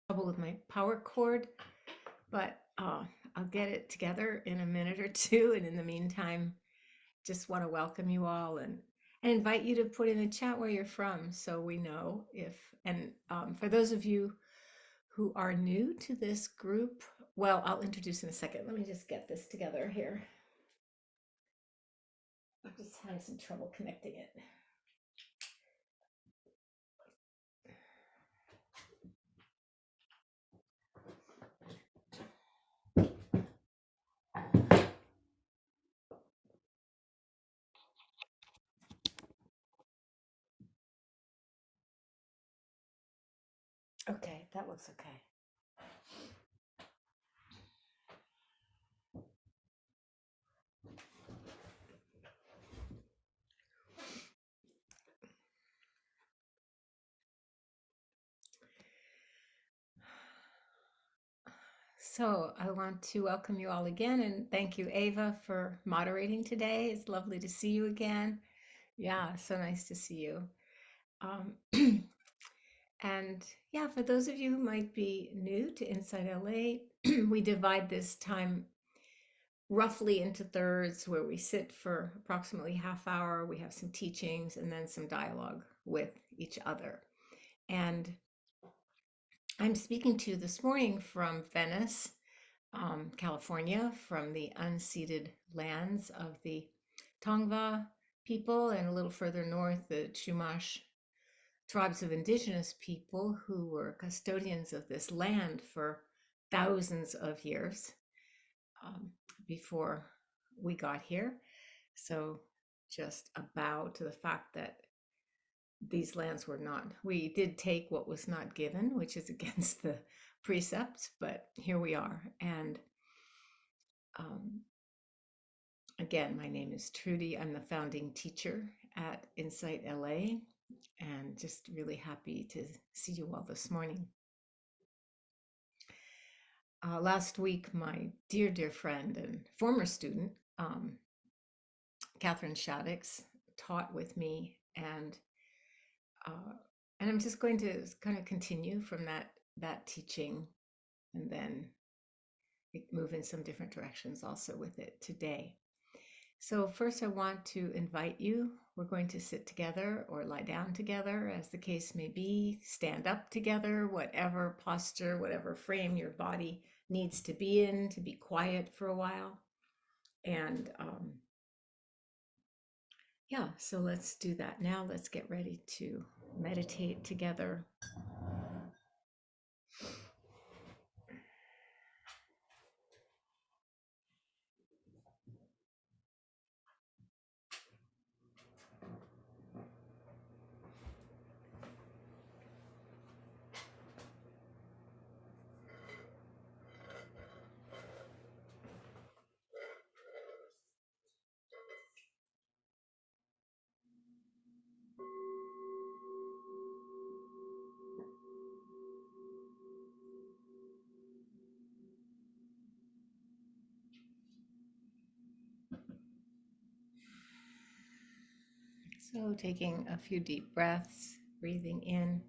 Trouble with my power cord, but I'll get it together in a minute or two. And in the meantime, just want to welcome you all and invite you to put in the chat where you're from so we know if, and for those of you who are new to this group, well, I'll introduce in a second. Let me just get this together here. I'm just having some trouble connecting it. Okay, that looks okay. So I want to welcome you all again and thank you, Ava, for moderating today. It's lovely to see you again. Yeah, so nice to see you. Um, and yeah, for those of you who might be new to Inside LA, we divide this time roughly into thirds where we sit for approximately half hour. We have some teachings and then some dialogue with each other. And I'm speaking to you this morning from Venice, California, from the unceded lands of the Tongva people, and a little further north, the Chumash tribes of indigenous people who were custodians of this land for thousands of years um, before we got here. So, just a bow to the fact that these lands were not, we did take what was not given, which is against the precepts, but here we are. And um, again, my name is Trudy. I'm the founding teacher at Insight LA, and just really happy to see you all this morning. Last week, my dear, dear friend and former student, Catherine Shaddix, taught with me, uh, and I'm just going to kind of continue from that teaching, and then move in some different directions also with it today. So first, I want to invite you. We're going to sit together or lie down together, as the case may be, stand up together, whatever posture, whatever frame your body needs to be in to be quiet for a while. And yeah, so let's do that now. Let's get ready to meditate together. So taking a few deep breaths, breathing in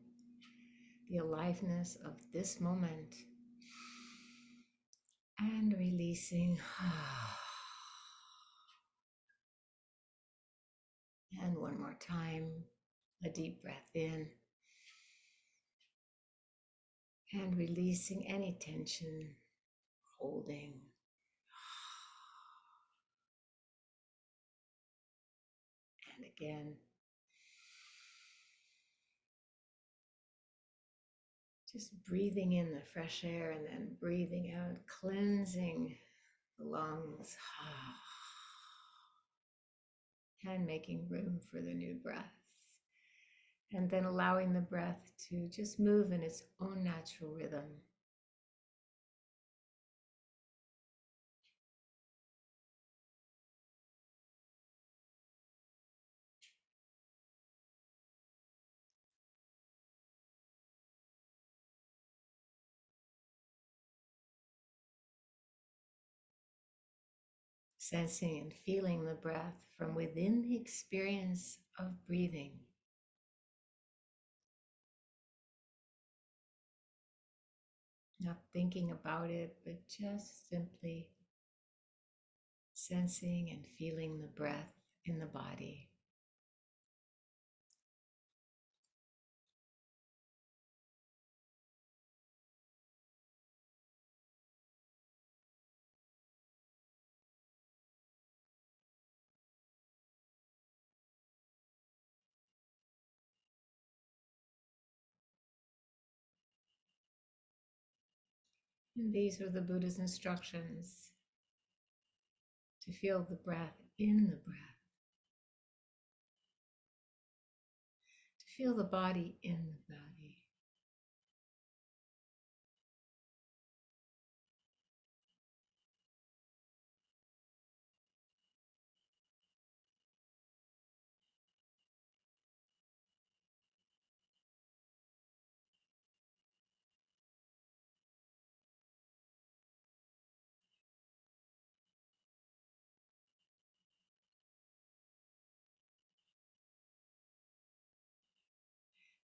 the aliveness of this moment and releasing. And one more time, a deep breath in and releasing any tension, holding. And again, just breathing in the fresh air and then breathing out, cleansing the lungs and making room for the new breath. And then allowing the breath to just move in its own natural rhythm. Sensing and feeling the breath from within the experience of breathing. not thinking about it, but just simply sensing and feeling the breath in the body. And these are the Buddha's instructions to feel the breath in the breath, to feel the body in the body.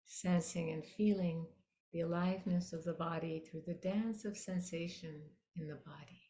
Sensing and feeling the aliveness of the body through the dance of sensation in the body.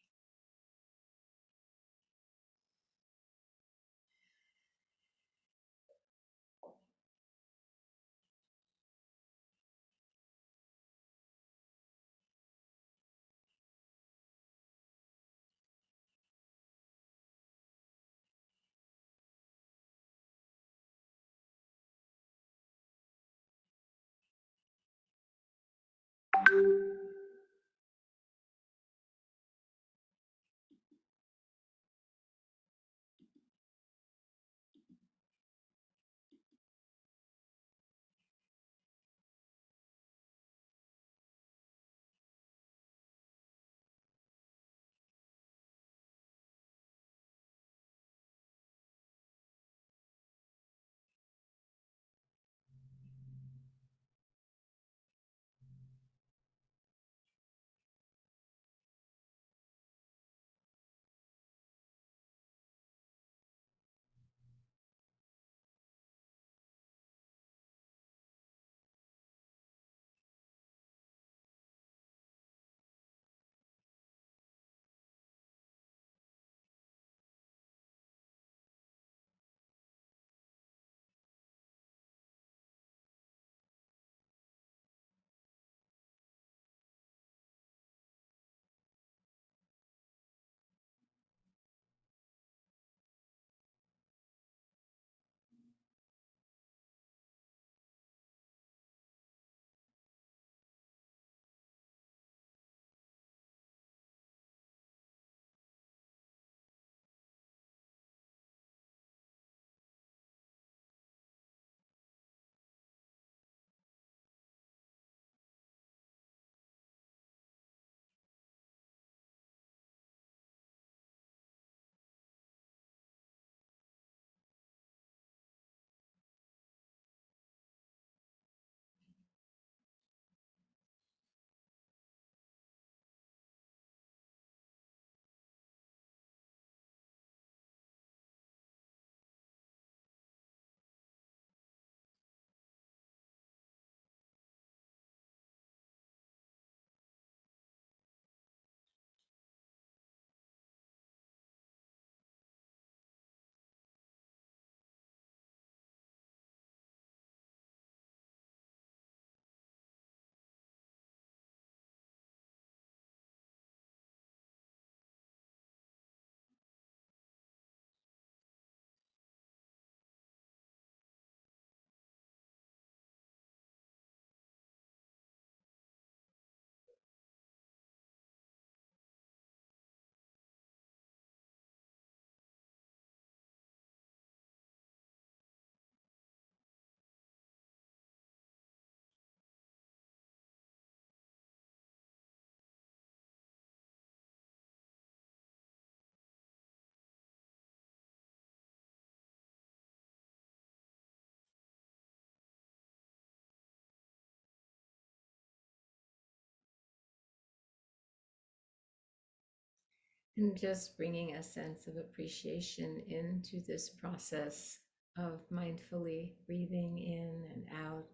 And just bringing a sense of appreciation into this process of mindfully breathing in and out,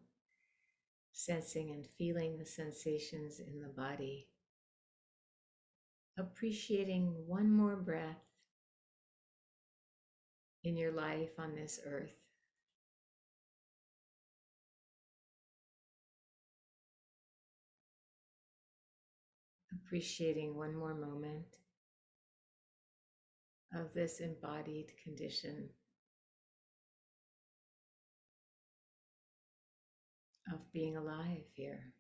sensing and feeling the sensations in the body. appreciating one more breath in your life on this earth. Appreciating one more moment of this embodied condition of being alive here.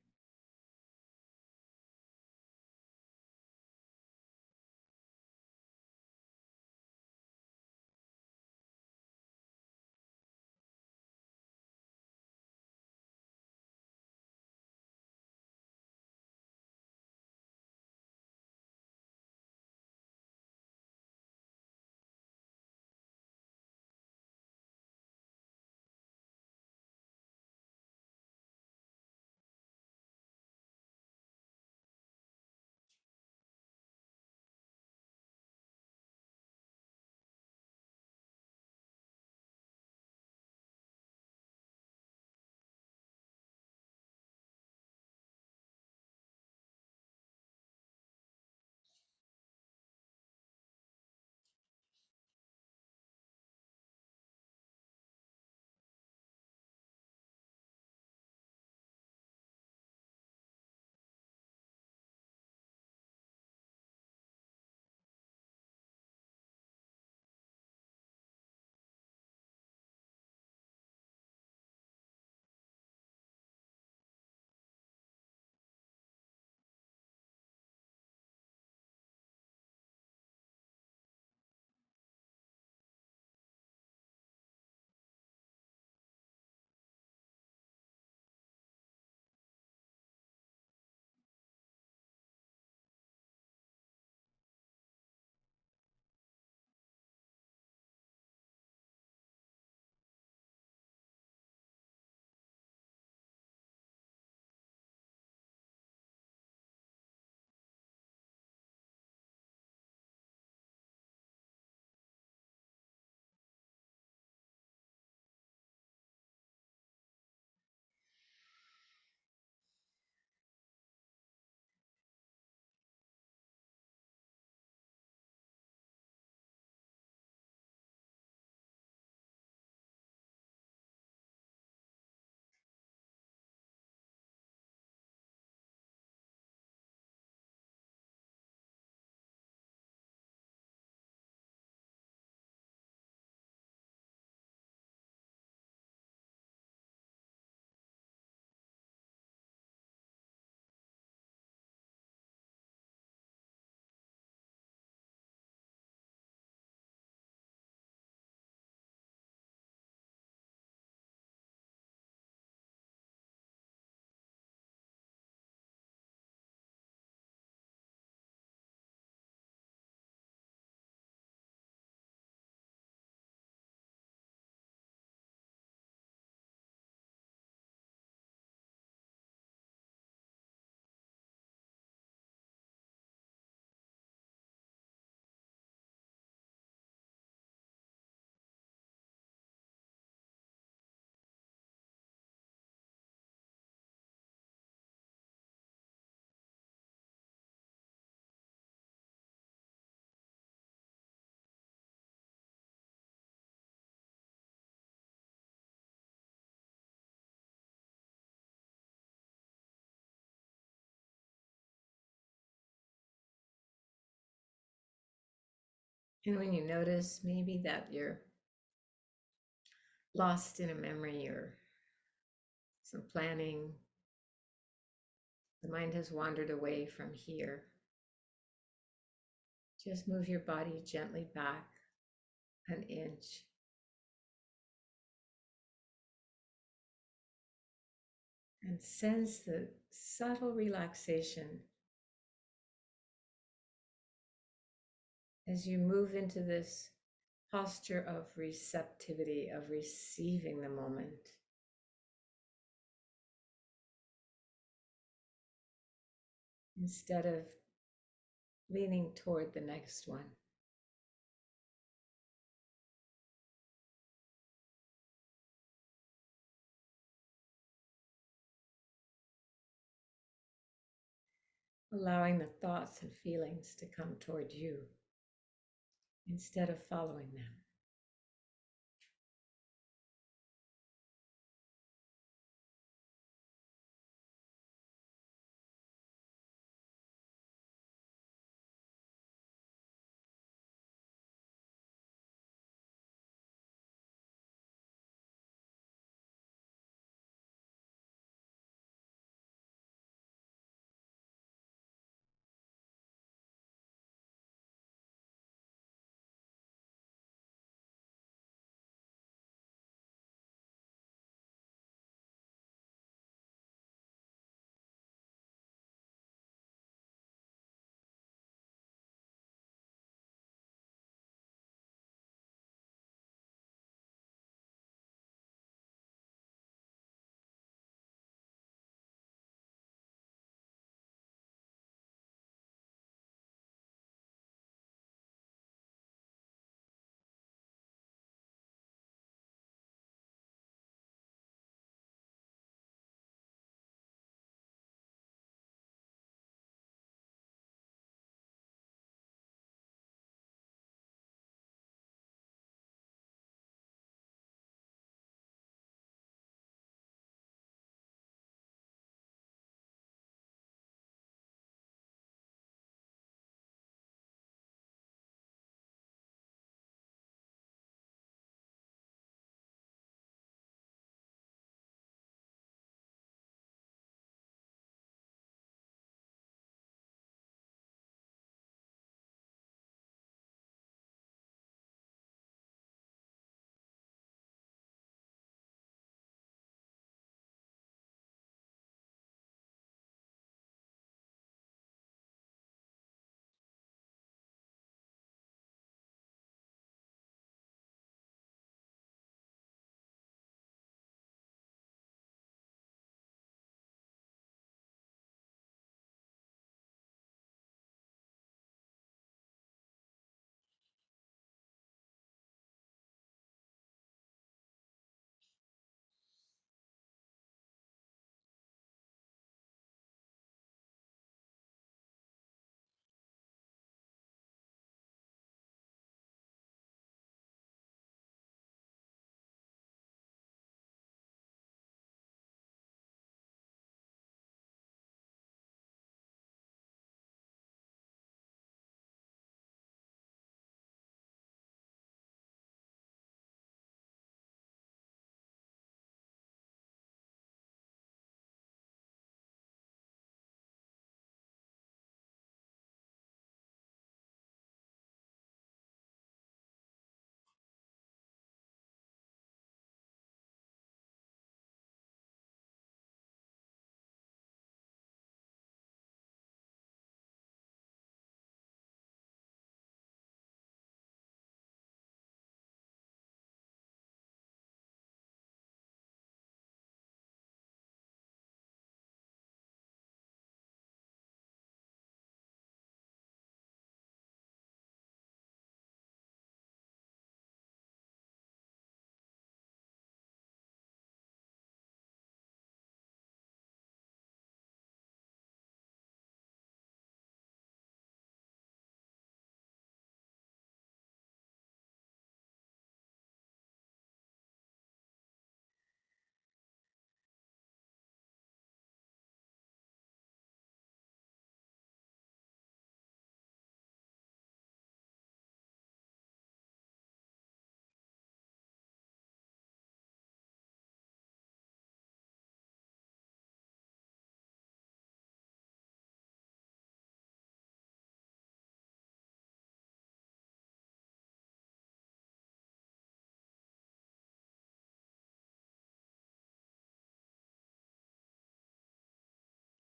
And when you notice maybe that you're lost in a memory or some planning, the mind has wandered away from here, just move your body gently back an inch and sense the subtle relaxation as you move into this posture of receptivity, of receiving the moment, instead of leaning toward the next one. allowing the thoughts and feelings to come toward you instead of following them.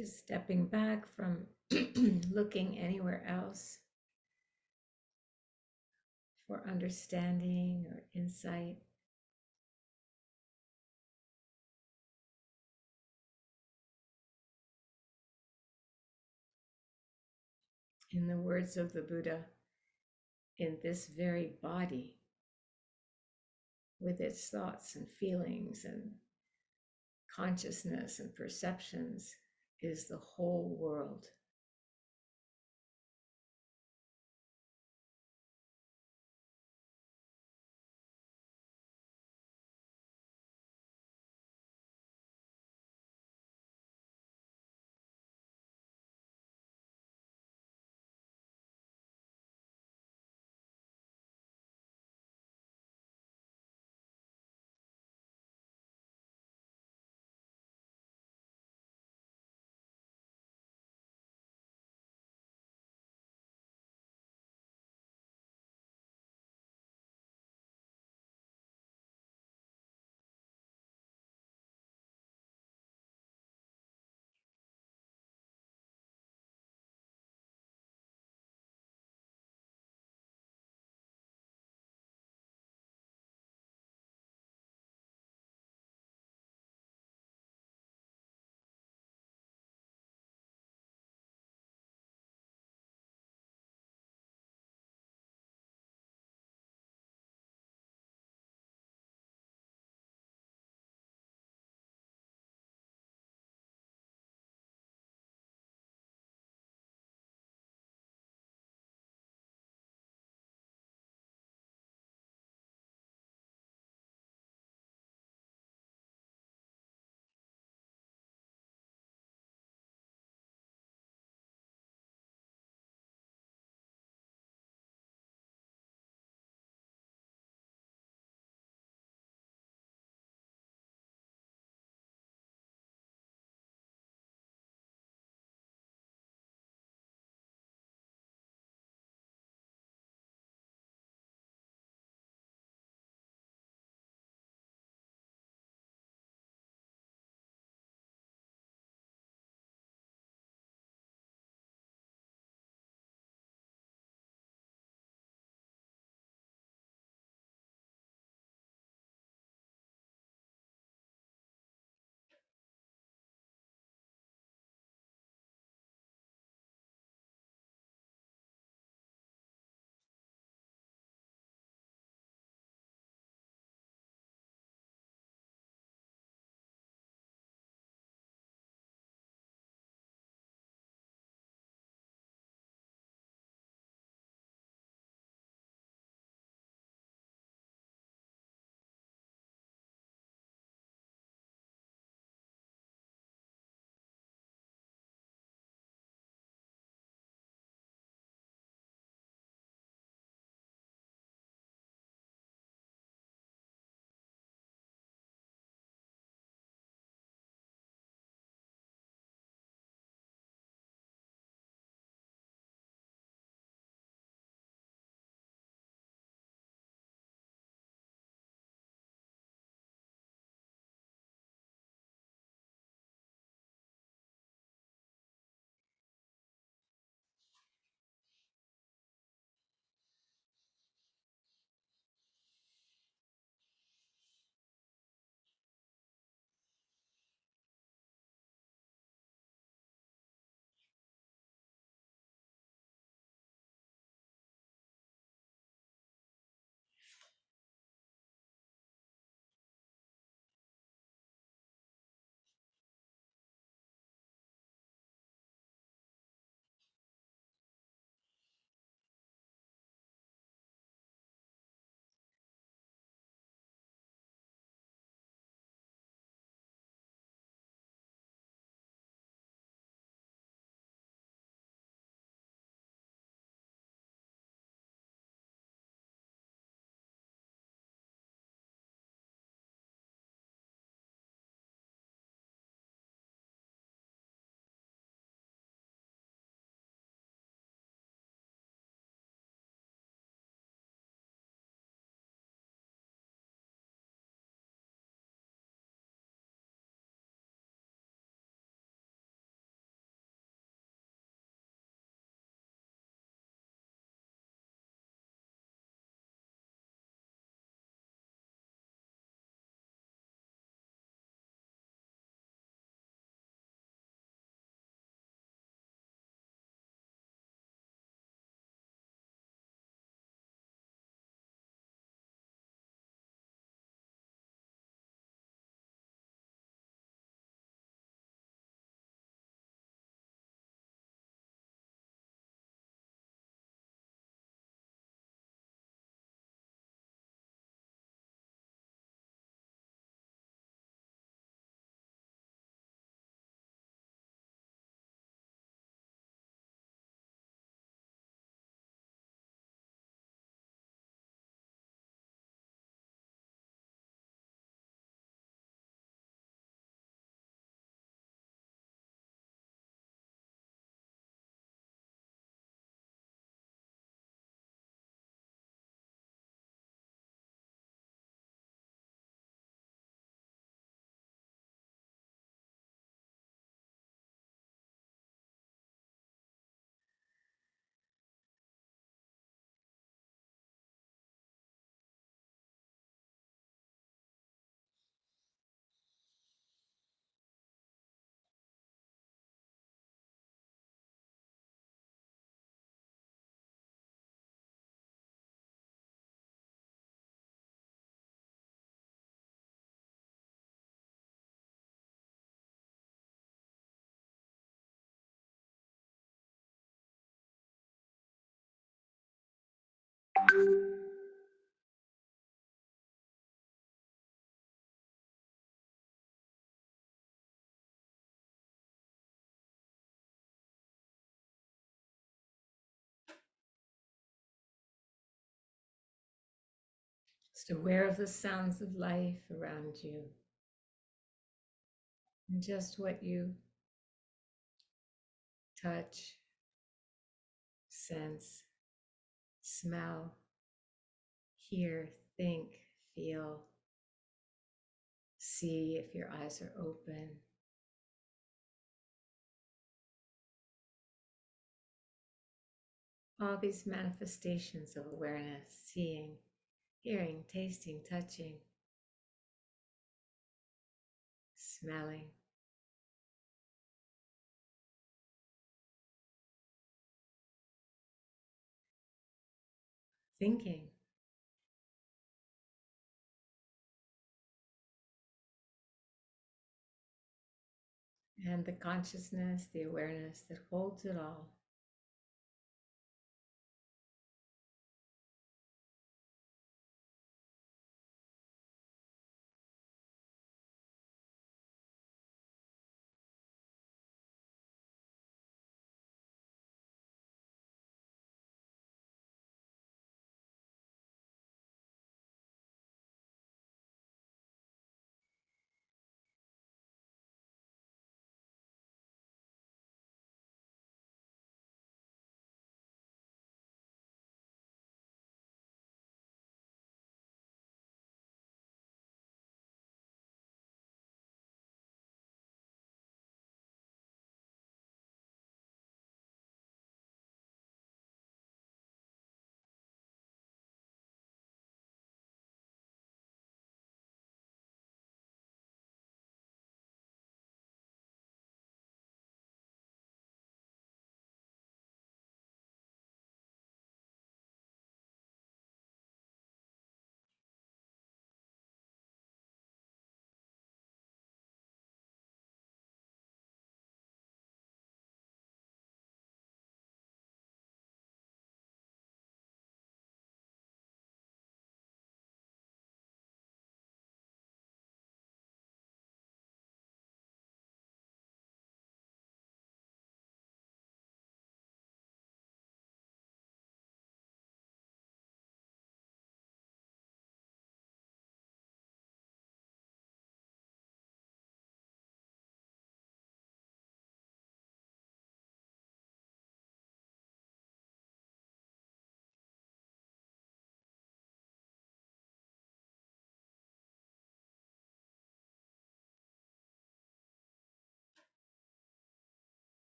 Just stepping back from looking anywhere else for understanding or insight. In the words of the Buddha, in this very body, with its thoughts and feelings and consciousness and perceptions, is the whole world. Just aware of the sounds of life around you and just what you touch, sense, smell, hear, think, feel, see if your eyes are open. All these manifestations of awareness, seeing, hearing, tasting, touching, smelling, thinking, and the consciousness, the awareness that holds it all.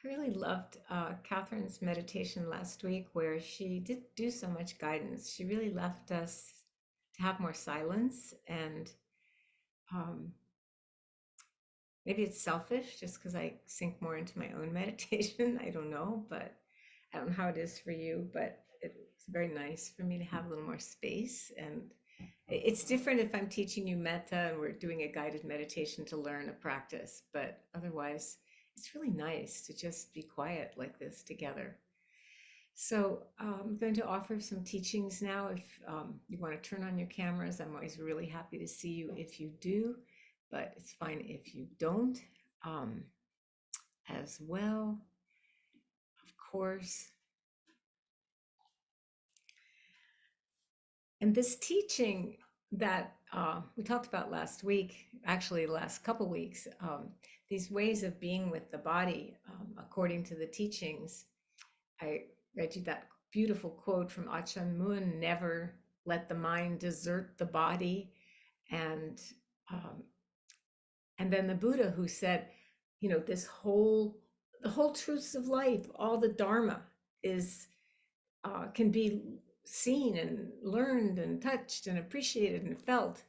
I really loved Catherine's meditation last week, where she did do so much guidance. She really left us to have more silence, and um, maybe it's selfish just because I sink more into my own meditation. I don't know, but I don't know how it is for you, but it's very nice for me to have a little more space. And it's different if I'm teaching you metta and we're doing a guided meditation to learn a practice, but otherwise, it's really nice to just be quiet like this together. So I'm going to offer some teachings now. If you want to turn on your cameras, I'm always really happy to see you if you do, but it's fine if you don't um, as well, of course. And this teaching that we talked about last week, actually the last couple weeks, these ways of being with the body, according to the teachings, I read you that beautiful quote from Achan Mun: never let the mind desert the body. And um, and then the Buddha, who said, this the whole truths of life, all the Dharma is can be seen and learned and touched and appreciated and felt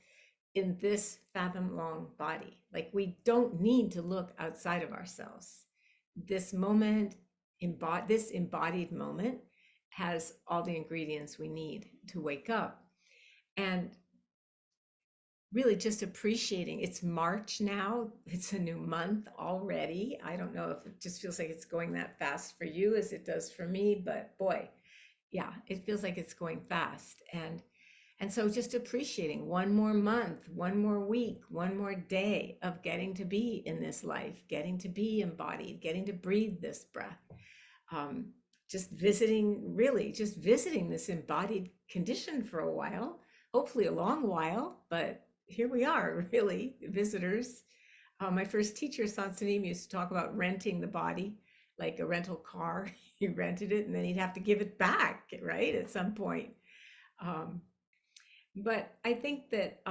in this fathom long body. Like, we don't need to look outside of ourselves. This moment, this embodied moment, has all the ingredients we need to wake up. And really just appreciating, it's March now, it's a new month already. I don't know if it just feels like it's going that fast for you as it does for me, but boy, yeah, it feels like it's going fast. And so just appreciating one more month, one more week, one more day of getting to be in this life, getting to be embodied, getting to breathe this breath. Um, just visiting, really just visiting this embodied condition for a while, hopefully a long while, but here we are, really, visitors. My first teacher, Sansanim, used to talk about renting the body like a rental car. He rented it and then he'd have to give it back, right, at some point. Um, but I think that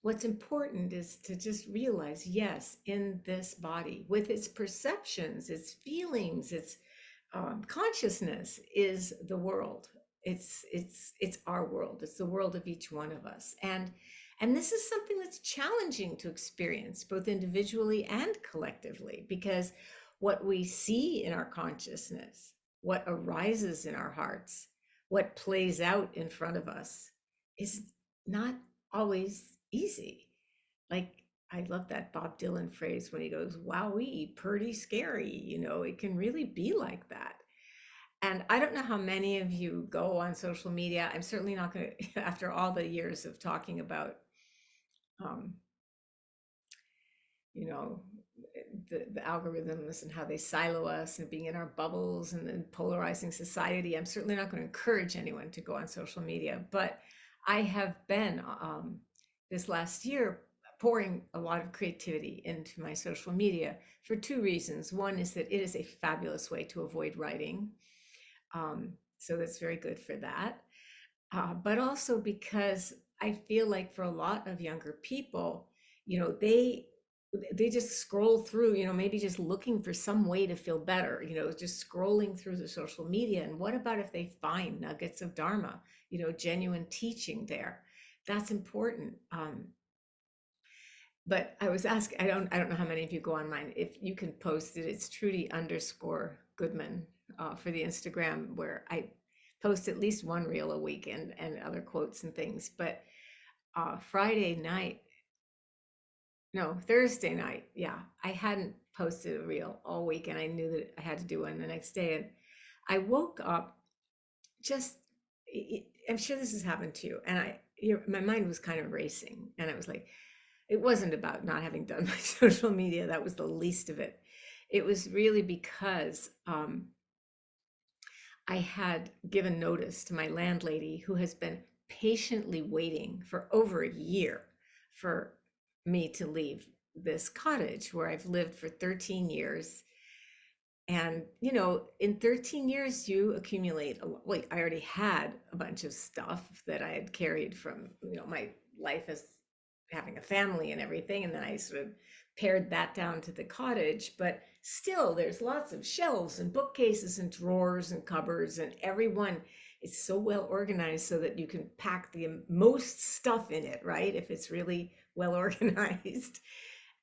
what's important is to just realize, yes, in this body, with its perceptions, its feelings, its consciousness, is the world. It's our world. It's the world of each one of us, and this is something that's challenging to experience both individually and collectively, because what we see in our consciousness, what arises in our hearts, what plays out in front of us, is not always easy. Like, I love that Bob Dylan phrase when he goes, "Wowee, pretty scary." It can really be like that. And I don't know how many of you go on social media. I'm certainly not going to, after all the years of talking about, um, you know, the algorithms and how they silo us and being in our bubbles and then polarizing society. I'm certainly not going to encourage anyone to go on social media, but I have been this last year pouring a lot of creativity into my social media for two reasons. One is that it is a fabulous way to avoid writing. So that's very good for that. But also because I feel like for a lot of younger people, you know, they they just scroll through, maybe just looking for some way to feel better, just scrolling through the social media. And what about if they find nuggets of Dharma, genuine teaching there? That's important. But I was asking, I don't know how many of you go on mine. If you can post it, it's Trudy_Goodman for the Instagram, where I post at least one reel a week and other quotes and things. But Friday night, no, Thursday night, yeah, I hadn't posted a reel all week, and I knew that I had to do one the next day. And I woke up just, I'm sure this has happened to you, and my mind was kind of racing, and I was like, it wasn't about not having done my social media. That was the least of it. It was really because I had given notice to my landlady, who has been patiently waiting for over a year for me to leave this cottage where I've lived for 13 years. And, in 13 years, you accumulate like, I already had a bunch of stuff that I had carried from, my life as having a family and everything. And then I sort of pared that down to the cottage, but still there's lots of shelves and bookcases and drawers and cupboards, and everyone is so well organized so that you can pack the most stuff in it, right? If it's really well organized.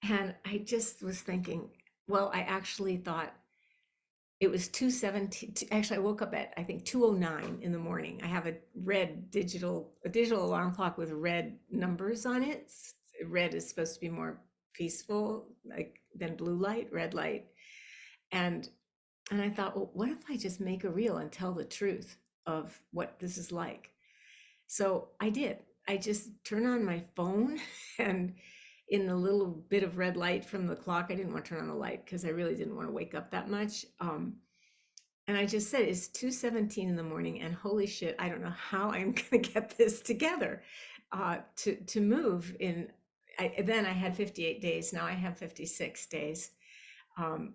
And I just was thinking, well, I actually thought it was 2:17. Actually, I woke up at I think 2:09 in the morning. I have a digital alarm clock with red numbers on it. Red is supposed to be more peaceful, like than blue light, red light. And and I thought, well, what if I just make a reel and tell the truth of what this is like? So I did. I just turned on my phone and in the little bit of red light from the clock, I didn't want to turn on the light because I really didn't want to wake up that much. And I just said, it's 2:17 in the morning, and holy shit, I don't know how I'm going to get this together to move in. Then I had 58 days. Now I have 56 days,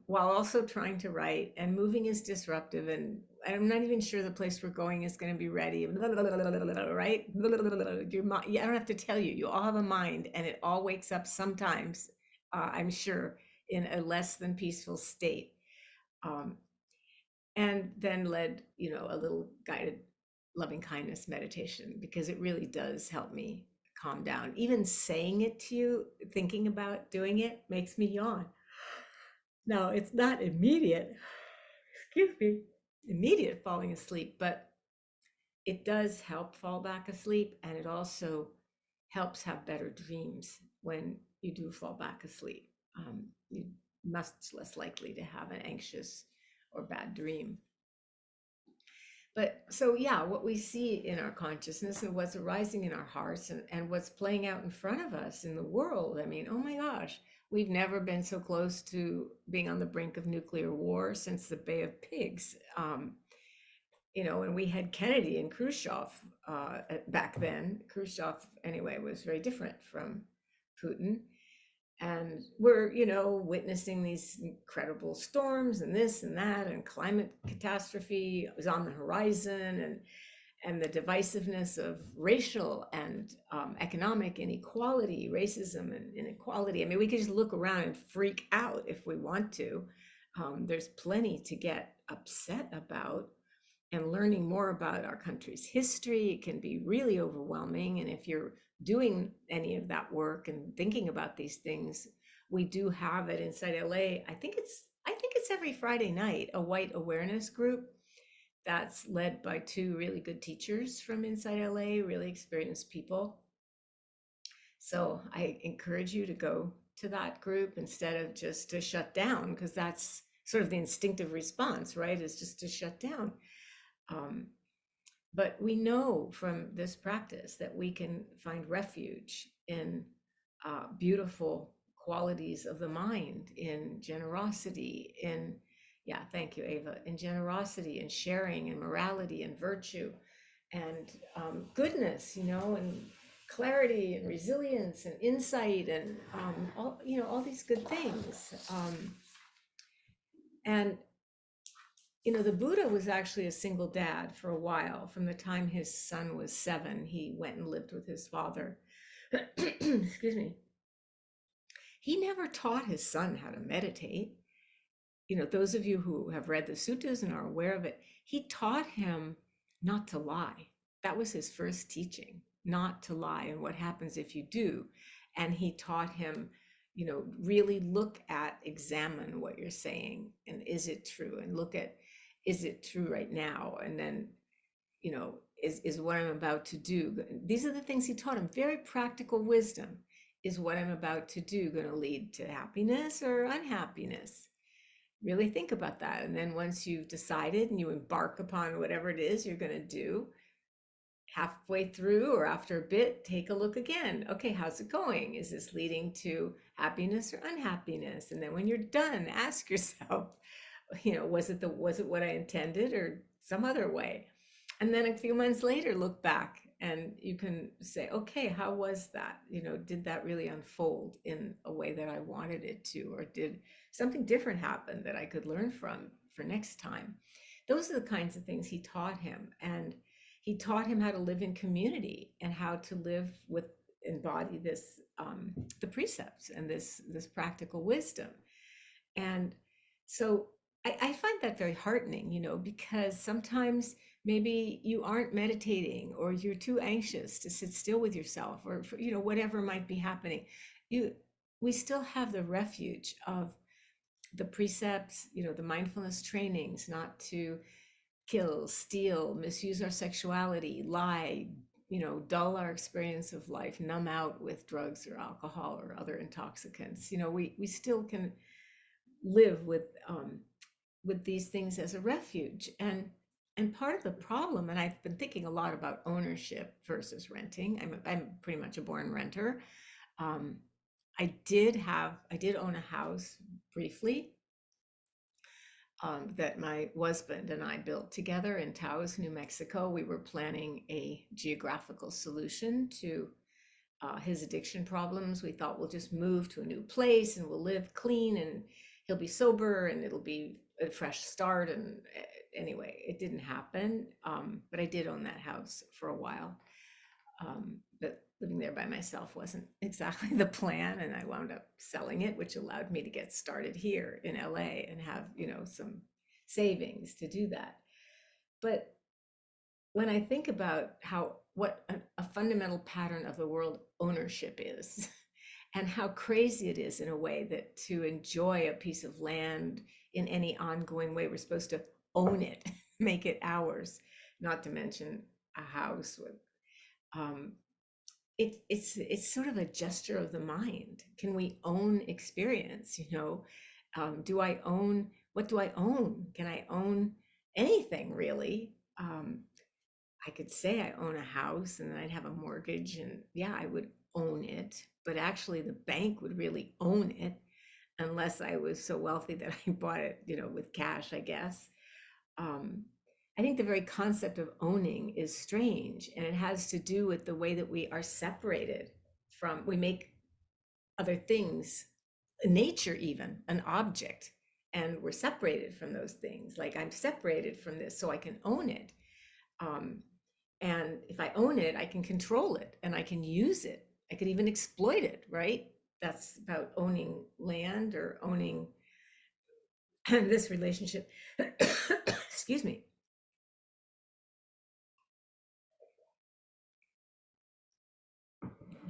while also trying to write. And moving is disruptive, and I'm not even sure the place we're going is going to be ready. Right? I don't have to tell you. You all have a mind, and it all wakes up sometimes. I'm sure in a less than peaceful state. Um, and then led, a little guided loving kindness meditation, because it really does help me calm down. Even saying it to you, thinking about doing it, makes me yawn. Now, it's not immediate, excuse me, immediate falling asleep, but it does help fall back asleep. And it also helps have better dreams when you do fall back asleep. You're much less likely to have an anxious or bad dream. But so, yeah, what we see in our consciousness and what's arising in our hearts, and what's playing out in front of us in the world. I mean, oh my gosh, we've never been so close to being on the brink of nuclear war since the Bay of Pigs. And we had Kennedy and Khrushchev back then. Khrushchev, anyway, was very different from Putin. And we're, witnessing these incredible storms and this and that, and climate catastrophe is on the horizon, and the divisiveness of racial and economic inequality, racism and inequality. I mean, we could just look around and freak out if we want to. There's plenty to get upset about, and learning more about our country's history, it can be really overwhelming. And if you're doing any of that work and thinking about these things, we do have at Inside LA, I think it's every Friday night, a white awareness group that's led by two really good teachers from Inside LA, really experienced people. So I encourage you to go to that group instead of just to shut down, because that's sort of the instinctive response, right? Is just to shut down. Um, but we know from this practice that we can find refuge in beautiful qualities of the mind, in generosity, yeah, thank you, Ava, in generosity and sharing and morality and virtue and goodness, and clarity and resilience and insight and all these good things. And the Buddha was actually a single dad for a while. From the time his son was 7, he went and lived with his father. Excuse me. He never taught his son how to meditate. Those of you who have read the suttas and are aware of it, he taught him not to lie. That was his first teaching, not to lie, and what happens if you do. And he taught him, really examine what you're saying, and is it true? And look at, is it true right now? And then, is what I'm about to do. These are the things he taught him. Very practical wisdom. Is what I'm about to do going to lead to happiness or unhappiness? Really think about that. And then once you've decided and you embark upon whatever it is you're going to do, halfway through or after a bit, take a look again. Okay, how's it going? Is this leading to happiness or unhappiness? And then when you're done, ask yourself, was it what I intended or some other way? And then a few months later, look back and you can say, okay, how was that? Did that really unfold in a way that I wanted it to, or did something different happen that I could learn from for next time? Those are the kinds of things he taught him. And he taught him how to live in community and how to live with embody this, the precepts and this practical wisdom. And so I find that very heartening, because sometimes maybe you aren't meditating, or you're too anxious to sit still with yourself, or whatever might be happening. You We still have the refuge of the precepts, the mindfulness trainings, not to kill, steal, misuse our sexuality, lie, dull our experience of life, numb out with drugs or alcohol or other intoxicants. We still can live with these things as a refuge. And part of the problem, and I've been thinking a lot about ownership versus renting. I'm pretty much a born renter. Um, I did own a house briefly, that my husband and I built together in Taos, New Mexico. We were planning a geographical solution to his addiction problems. We thought we'll just move to a new place and we'll live clean, and he'll be sober and it'll be a fresh start. And anyway, it didn't happen. But I did own that house for a while. But living there by myself wasn't exactly the plan, and I wound up selling it, which allowed me to get started here in LA and have, some savings to do that. But when I think about what a fundamental pattern of the world ownership is, and how crazy it is in a way that to enjoy a piece of land in any ongoing way, we're supposed to own it, make it ours, not to mention a house with, um, it's sort of a gesture of the mind. Can we own experience? Do I own, what do I own? Can I own anything really? I could say I own a house and then I'd have a mortgage, and yeah, I would own it, but actually the bank would really own it unless I was so wealthy that I bought it, with cash, I guess. Um, I think the very concept of owning is strange, and it has to do with the way that we are separated from, we make other things, nature even, an object, and we're separated from those things. Like, I'm separated from this so I can own it. Um, and if I own it, I can control it and I can use it. I could even exploit it, right? That's about owning land or owning this relationship. Excuse me.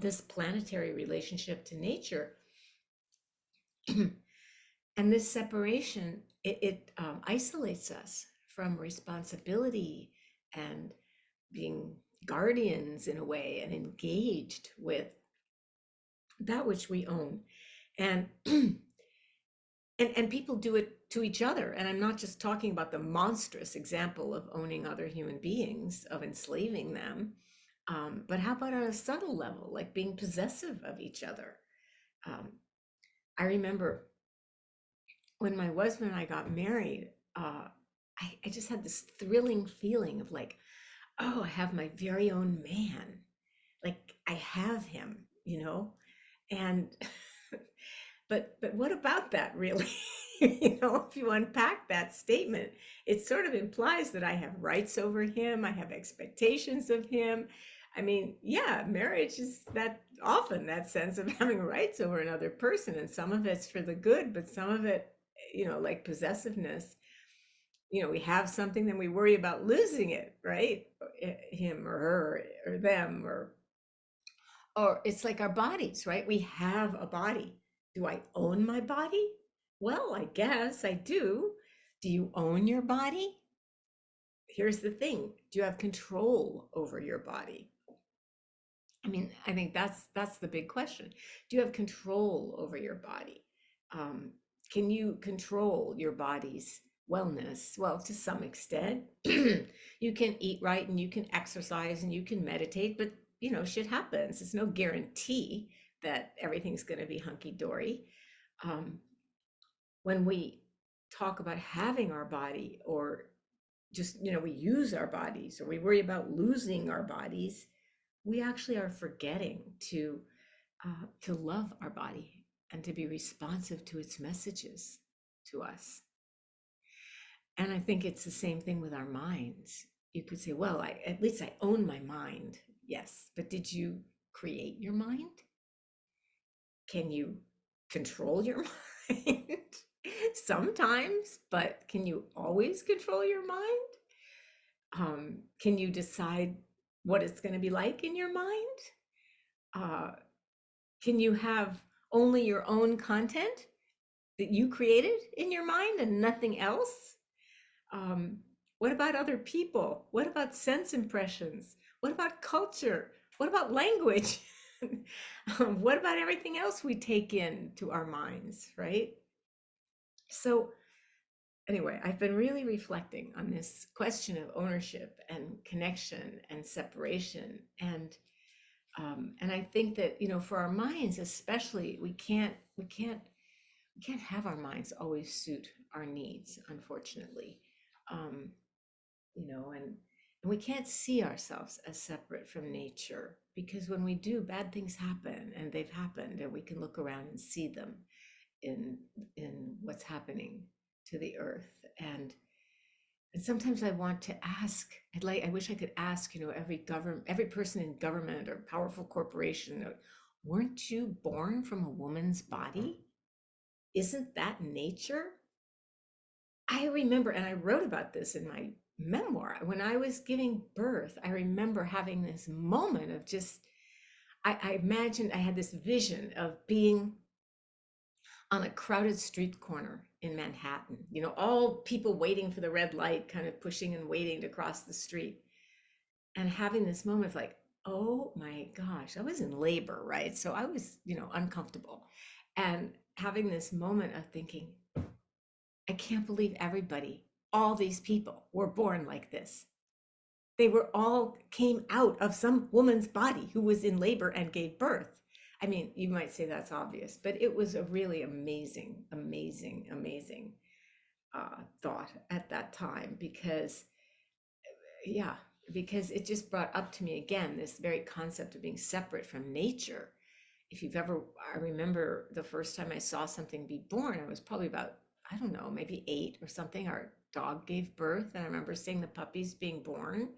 This planetary relationship to nature. And this separation, it isolates us from responsibility and being guardians in a way, and engaged with that which we own. And and people do it to each other. And I'm not just talking about the monstrous example of owning other human beings, of enslaving them, but how about on a subtle level, like being possessive of each other? um, I remember when my husband and I got married, I just had this thrilling feeling of like, oh, I have my very own man. Like, I have him, and but what about that really? If you unpack that statement, it sort of implies that I have rights over him, I have expectations of him. I mean, yeah, marriage is that often that sense of having rights over another person, and some of it's for the good, but some of it, like possessiveness, we have something, then we worry about losing it, right? Him or her or them, or it's like our bodies, right? We have a body. Do I own my body? Well, I guess I do. Do you own your body? Here's the thing. Do you have control over your body? I mean, I think that's the big question. Do you have control over your body? Um, can you control your body's wellness? Well, to some extent. You can eat right and you can exercise and you can meditate, but shit happens. It's no guarantee that everything's going to be hunky dory. Um, when we talk about having our body, or just we use our bodies, or we worry about losing our bodies, we actually are forgetting to love our body and to be responsive to its messages to us. And I think it's the same thing with our minds. You could say, well, at least I own my mind. Yes, but did you create your mind? Can you control your mind? Sometimes, but can you always control your mind? Can you decide what it's going to be like in your mind? Uh, can you have only your own content that you created in your mind and nothing else? Um, what about other people? What about sense impressions? What about culture? What about language? What about everything else we take in to our minds, right? So, anyway, I've been really reflecting on this question of ownership and connection and separation. And I think that, for our minds especially, we can't have our minds always suit our needs, unfortunately. Um, and we can't see ourselves as separate from nature, because when we do, bad things happen, and they've happened, and we can look around and see them in what's happening to the earth. And sometimes I want to ask, I wish I could ask, every person in government or powerful corporation, weren't you born from a woman's body? Isn't that nature? I remember, and I wrote about this in my memoir, when I was giving birth, I remember having this moment of just, I imagined, I had this vision of being on a crowded street corner in Manhattan, all people waiting for the red light, kind of pushing and waiting to cross the street, and having this moment of like, oh my gosh, I was in labor, right? So I was, uncomfortable. And having this moment of thinking, I can't believe all these people were born like this. They were all came out of some woman's body who was in labor and gave birth. I mean, you might say that's obvious, but it was a really amazing, amazing, amazing thought at that time, because, yeah, because it just brought up to me again this very concept of being separate from nature. If you've ever, I remember the first time I saw something be born, I was probably about, I don't know, maybe 8 or something. Our dog gave birth, and I remember seeing the puppies being born.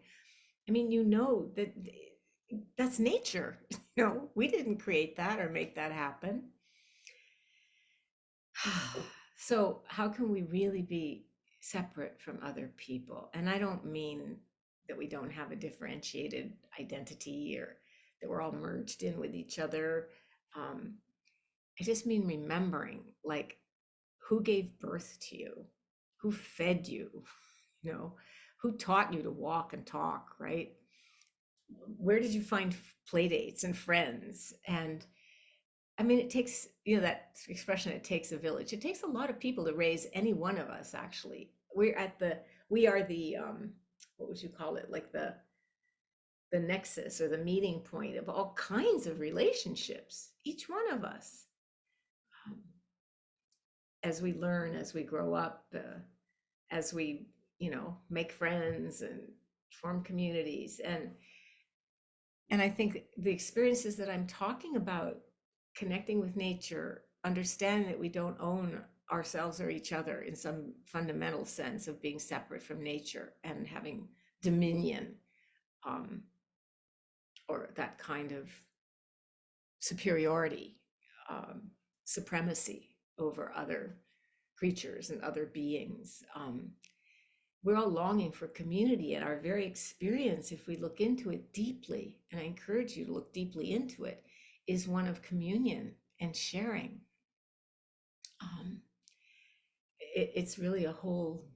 I mean, that's nature. We didn't create that or make that happen. So, how can we really be separate from other people? And I don't mean that we don't have a differentiated identity or that we're all merged in with each other. Um, I just mean remembering, like, who gave birth to you, who fed you, you know, who taught you to walk and talk, right? Where did you find play dates and friends? And I mean, it takes, that expression, it takes a village. It takes a lot of people to raise any one of us, actually. We are the, what would you call it? Like the nexus or the meeting point of all kinds of relationships, each one of us. Um, as we learn, as we grow up, as we, make friends and form communities. And I think the experiences that I'm talking about, connecting with nature, understanding that we don't own ourselves or each other in some fundamental sense of being separate from nature and having dominion, um, or that kind of superiority, um, supremacy over other creatures and other beings. We're all longing for community, and our very experience, if we look into it deeply, and I encourage you to look deeply into it, is one of communion and sharing. Um, it's really a whole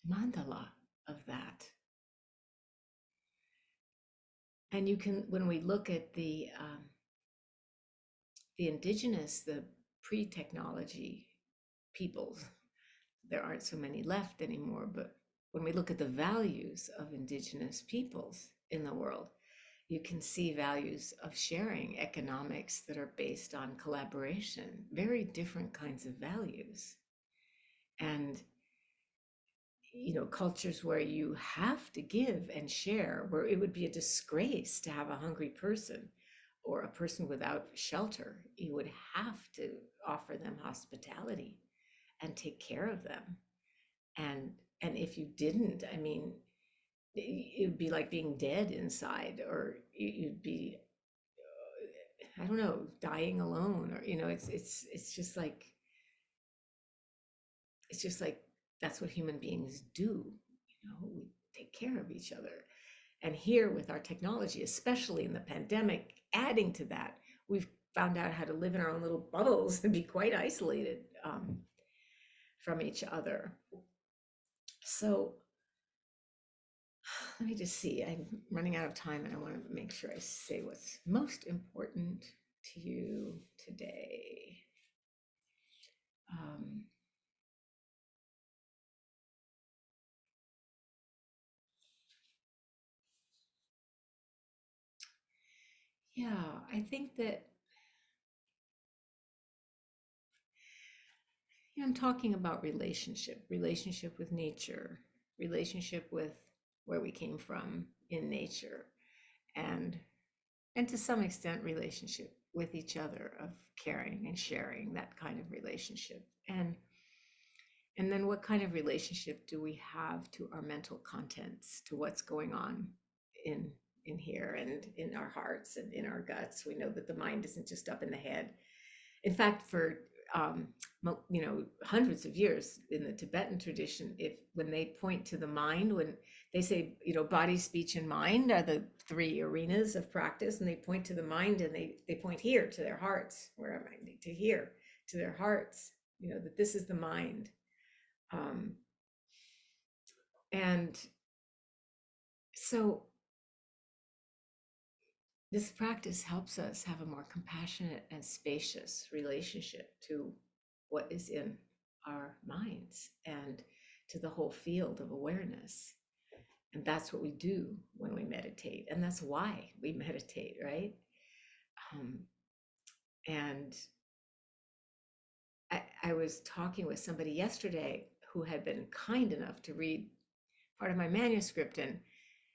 mandala of that. And you can, when we look at the indigenous, the pre-technology peoples, there aren't so many left anymore, but when we look at the values of indigenous peoples in the world, you can see values of sharing, economics that are based on collaboration, very different kinds of values. And, cultures where you have to give and share, where it would be a disgrace to have a hungry person or a person without shelter. You would have to offer them hospitality and take care of them. And if you didn't, I mean, it'd be like being dead inside, or you'd be, I don't know, dying alone, or it's just like, that's what human beings do. We take care of each other. And here with our technology, especially in the pandemic, adding to that, we've found out how to live in our own little bubbles and be quite isolated from each other. So let me just see. I'm running out of time and I want to make sure I say what's most important to you today. Um, yeah, I think that, I'm talking about relationship with nature, relationship with where we came from in nature, and to some extent relationship with each other, of caring and sharing, that kind of relationship. And then what kind of relationship do we have to our mental contents, to what's going on in here and in our hearts and in our guts? We know that the mind isn't just up in the head. In fact, for um, hundreds of years in the Tibetan tradition, if when they point to the mind, when they say, body, speech, and mind are the three arenas of practice, and they point to the mind, and they point here to their hearts. Where am I? To here, to their hearts. That this is the mind. Um, and so this practice helps us have a more compassionate and spacious relationship to what is in our minds and to the whole field of awareness. And that's what we do when we meditate. And that's why we meditate, right? Um, and I was talking with somebody yesterday who had been kind enough to read part of my manuscript, and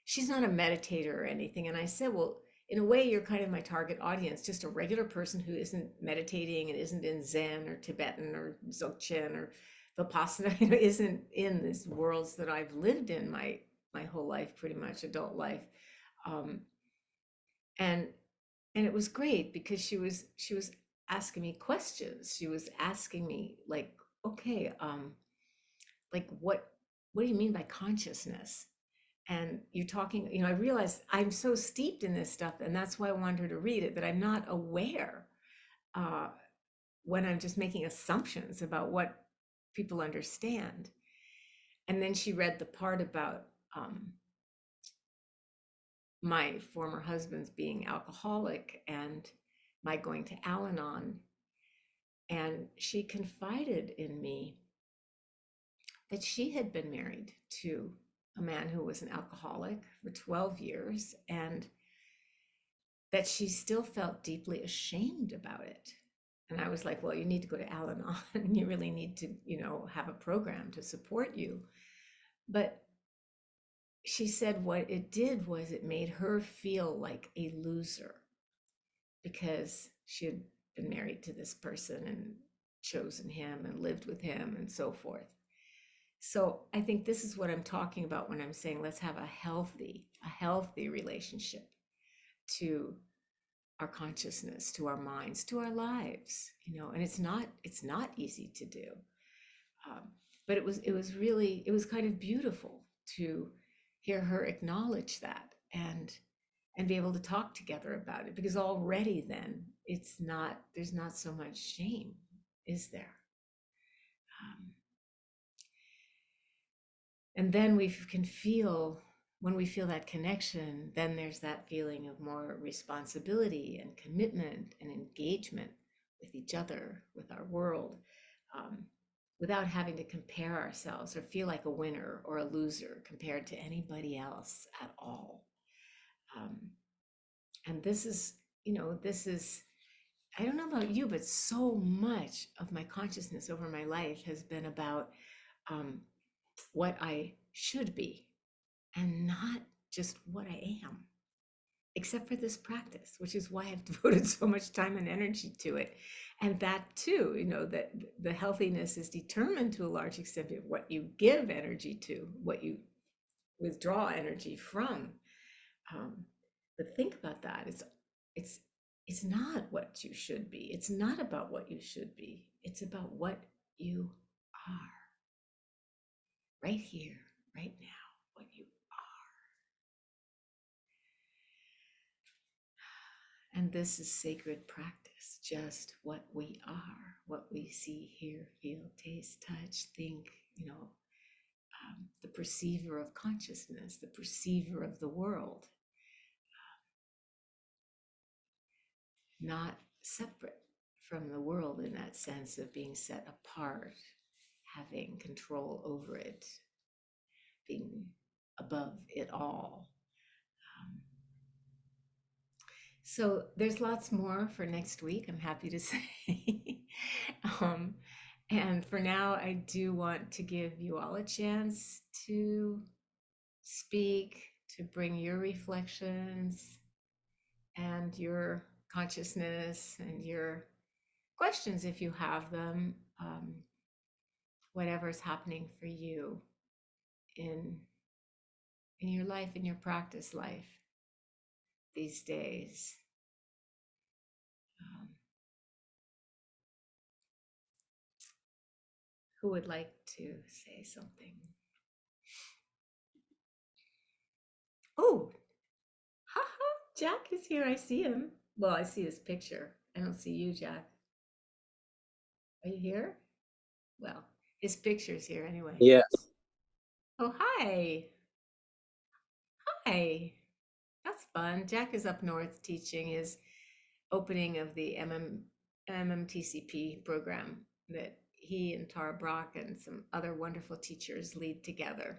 she's not a meditator or anything. And I said, well, in a way, you're kind of my target audience, just a regular person who isn't meditating and isn't in Zen or Tibetan or Dzogchen or Vipassana, isn't in these worlds that I've lived in my whole life, pretty much adult life. Um, and it was great because she was asking me questions. She was asking me like, okay, like what do you mean by consciousness? And you're talking, I realized I'm so steeped in this stuff, and that's why I wanted her to read it, that I'm not aware uh, when I'm just making assumptions about what people understand. And then she read the part about my former husband's being alcoholic and my going to Al-Anon. And she confided in me that she had been married to a man who was an alcoholic for 12 years, and that she still felt deeply ashamed about it. And I was like, well, you need to go to Al-Anon. You really need to, have a program to support you. But she said what it did was it made her feel like a loser because she had been married to this person and chosen him and lived with him and so forth. So I think this is what I'm talking about when I'm saying let's have a healthy relationship to our consciousness, to our minds, to our lives, and it's not easy to do. Um, but it was kind of beautiful to hear her acknowledge that and be able to talk together about it, because already then there's not so much shame, is there? Um, and then we can feel, when we feel that connection, then there's that feeling of more responsibility and commitment and engagement with each other, with our world, um, without having to compare ourselves or feel like a winner or a loser compared to anybody else at all. um, and this is, I don't know about you, but so much of my consciousness over my life has been about um, what I should be and not just what I am, except for this practice, which is why I've devoted so much time and energy to it. And that too, that the healthiness is determined to a large extent of what you give energy to, what you withdraw energy from. Um, but think about that. It's it's not what you should be. It's not about what you should be. It's about what you are right here, right now, what you are. And this is sacred practice, just what we are, what we see, hear, feel, taste, touch, think, the perceiver of consciousness, the perceiver of the world, not separate from the world in that sense of being set apart, having control over it, being above it all. Um, so there's lots more for next week, I'm happy to say. um, and for now, I do want to give you all a chance to speak, to bring your reflections and your consciousness and your questions if you have them, whatever's happening for you in in your life, in your practice life these days. Um, who would like to say something? Oh, haha, Jack is here. I see him. Well, I see his picture. I don't see you, Jack. Are you here? Well, his picture's here anyway. Yes. Oh, hi. Hi. That's fun. Jack is up north teaching his opening of the MMTCP program that he and Tara Brock and some other wonderful teachers lead together.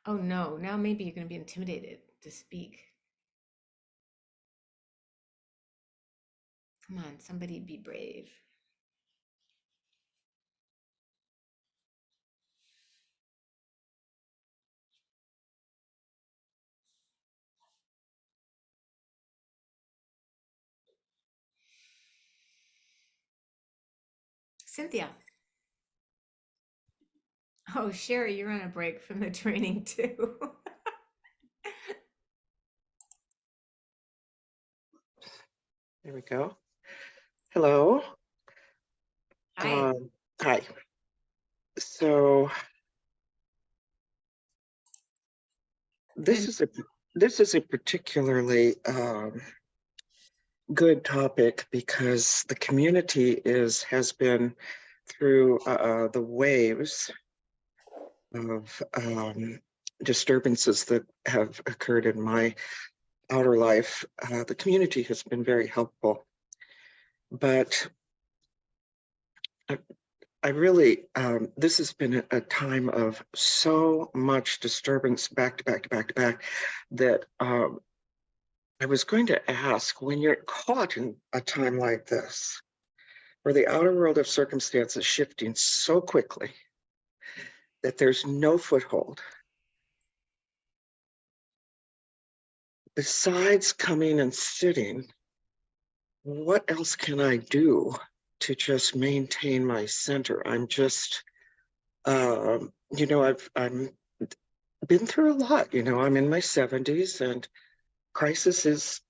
Oh no, now maybe you're going to be intimidated to speak. Come on, somebody be brave. Cynthia. Oh, Sherry, you're on a break from the training too. There we go. Hello. Hi. Um, Hi. So this And is a this is a particularly good topic because the community has been through the waves of disturbances that have occurred in my outer life. The community has been very helpful, but I really, this has been a time of so much disturbance back to back to back to back that I was going to ask, when you're caught in a time like this, where the outer world of circumstance is shifting so quickly that there's no foothold, besides coming and sitting, what else can I do to just maintain my center? I'm just, I'm been through a lot. I'm in my 70s and crisis is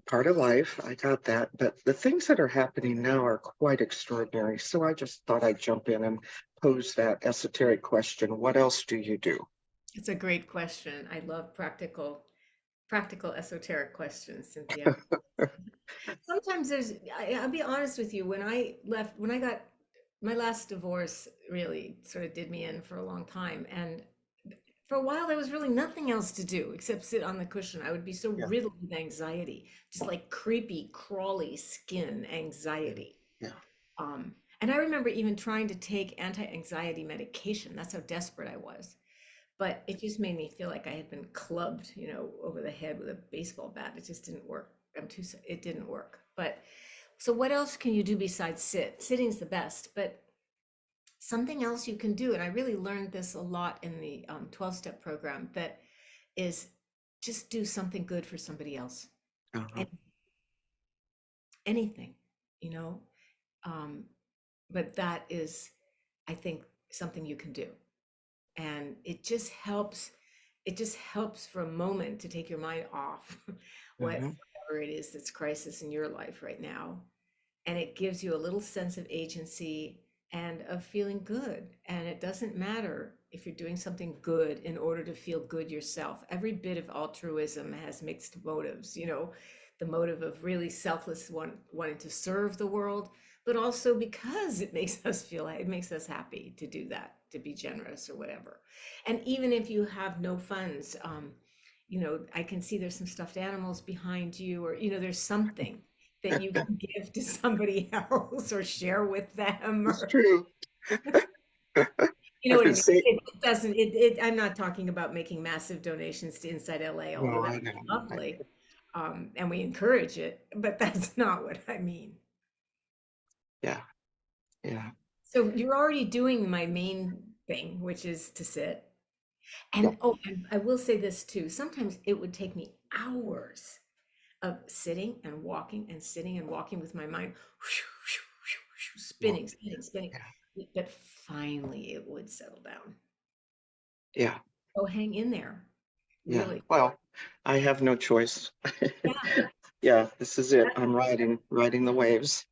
part of life. I got that. But the things that are happening now are quite extraordinary. So I just thought I'd jump in and pose that esoteric question. What else do you do? it's a great question. I love practical esoteric questions, Cynthia. Sometimes I'll be honest with you, when I got my last divorce really sort of did me in for a long time. And for a while, there was really nothing else to do except sit on the cushion. I would be so Yeah, riddled with anxiety, just like creepy, crawly skin yeah, anxiety. yeah. And I remember even trying to take anti-anxiety medication. That's how desperate I was. But it just made me feel like I had been clubbed, over the head with a baseball bat. It just didn't work. It didn't work. But so what else can you do besides sit? Sitting's the best, but something else you can do, and I really learned this a lot in the 12-step program, that is just do something good for somebody else. Uh-huh. And anything, you know. Um, but that is, I think, something you can do. And it just helps for a moment to take your mind off Mhm. whatever it is that's crisis in your life right now. And it gives you a little sense of agency and of feeling good. And it doesn't matter if you're doing something good in order to feel good yourself. Every bit of altruism has mixed motives, the motive of really selfless wanting to serve the world, but also because it makes us happy to do that, to be generous or whatever. And even if you have no funds, I can see there's some stuffed animals behind you, or, there's something that you can give to somebody else or share with them, It's or true. you know I've what I been mean. saying, It doesn't it I'm not talking about making massive donations to Inside LA, although no, that I would know. be lovely. And we encourage it, but that's not what I mean. Yeah, yeah, So you're already doing my main thing, which is to sit. yeah. And and I will say this too. Sometimes it would take me hours of sitting and walking and sitting and walking with my mind Well, spinning, spinning, spinning. yeah, But finally it would settle down. yeah, Oh, hang in there. yeah. Really. Well, I have no choice. Yeah. Yeah, this is it. That's I'm riding the waves.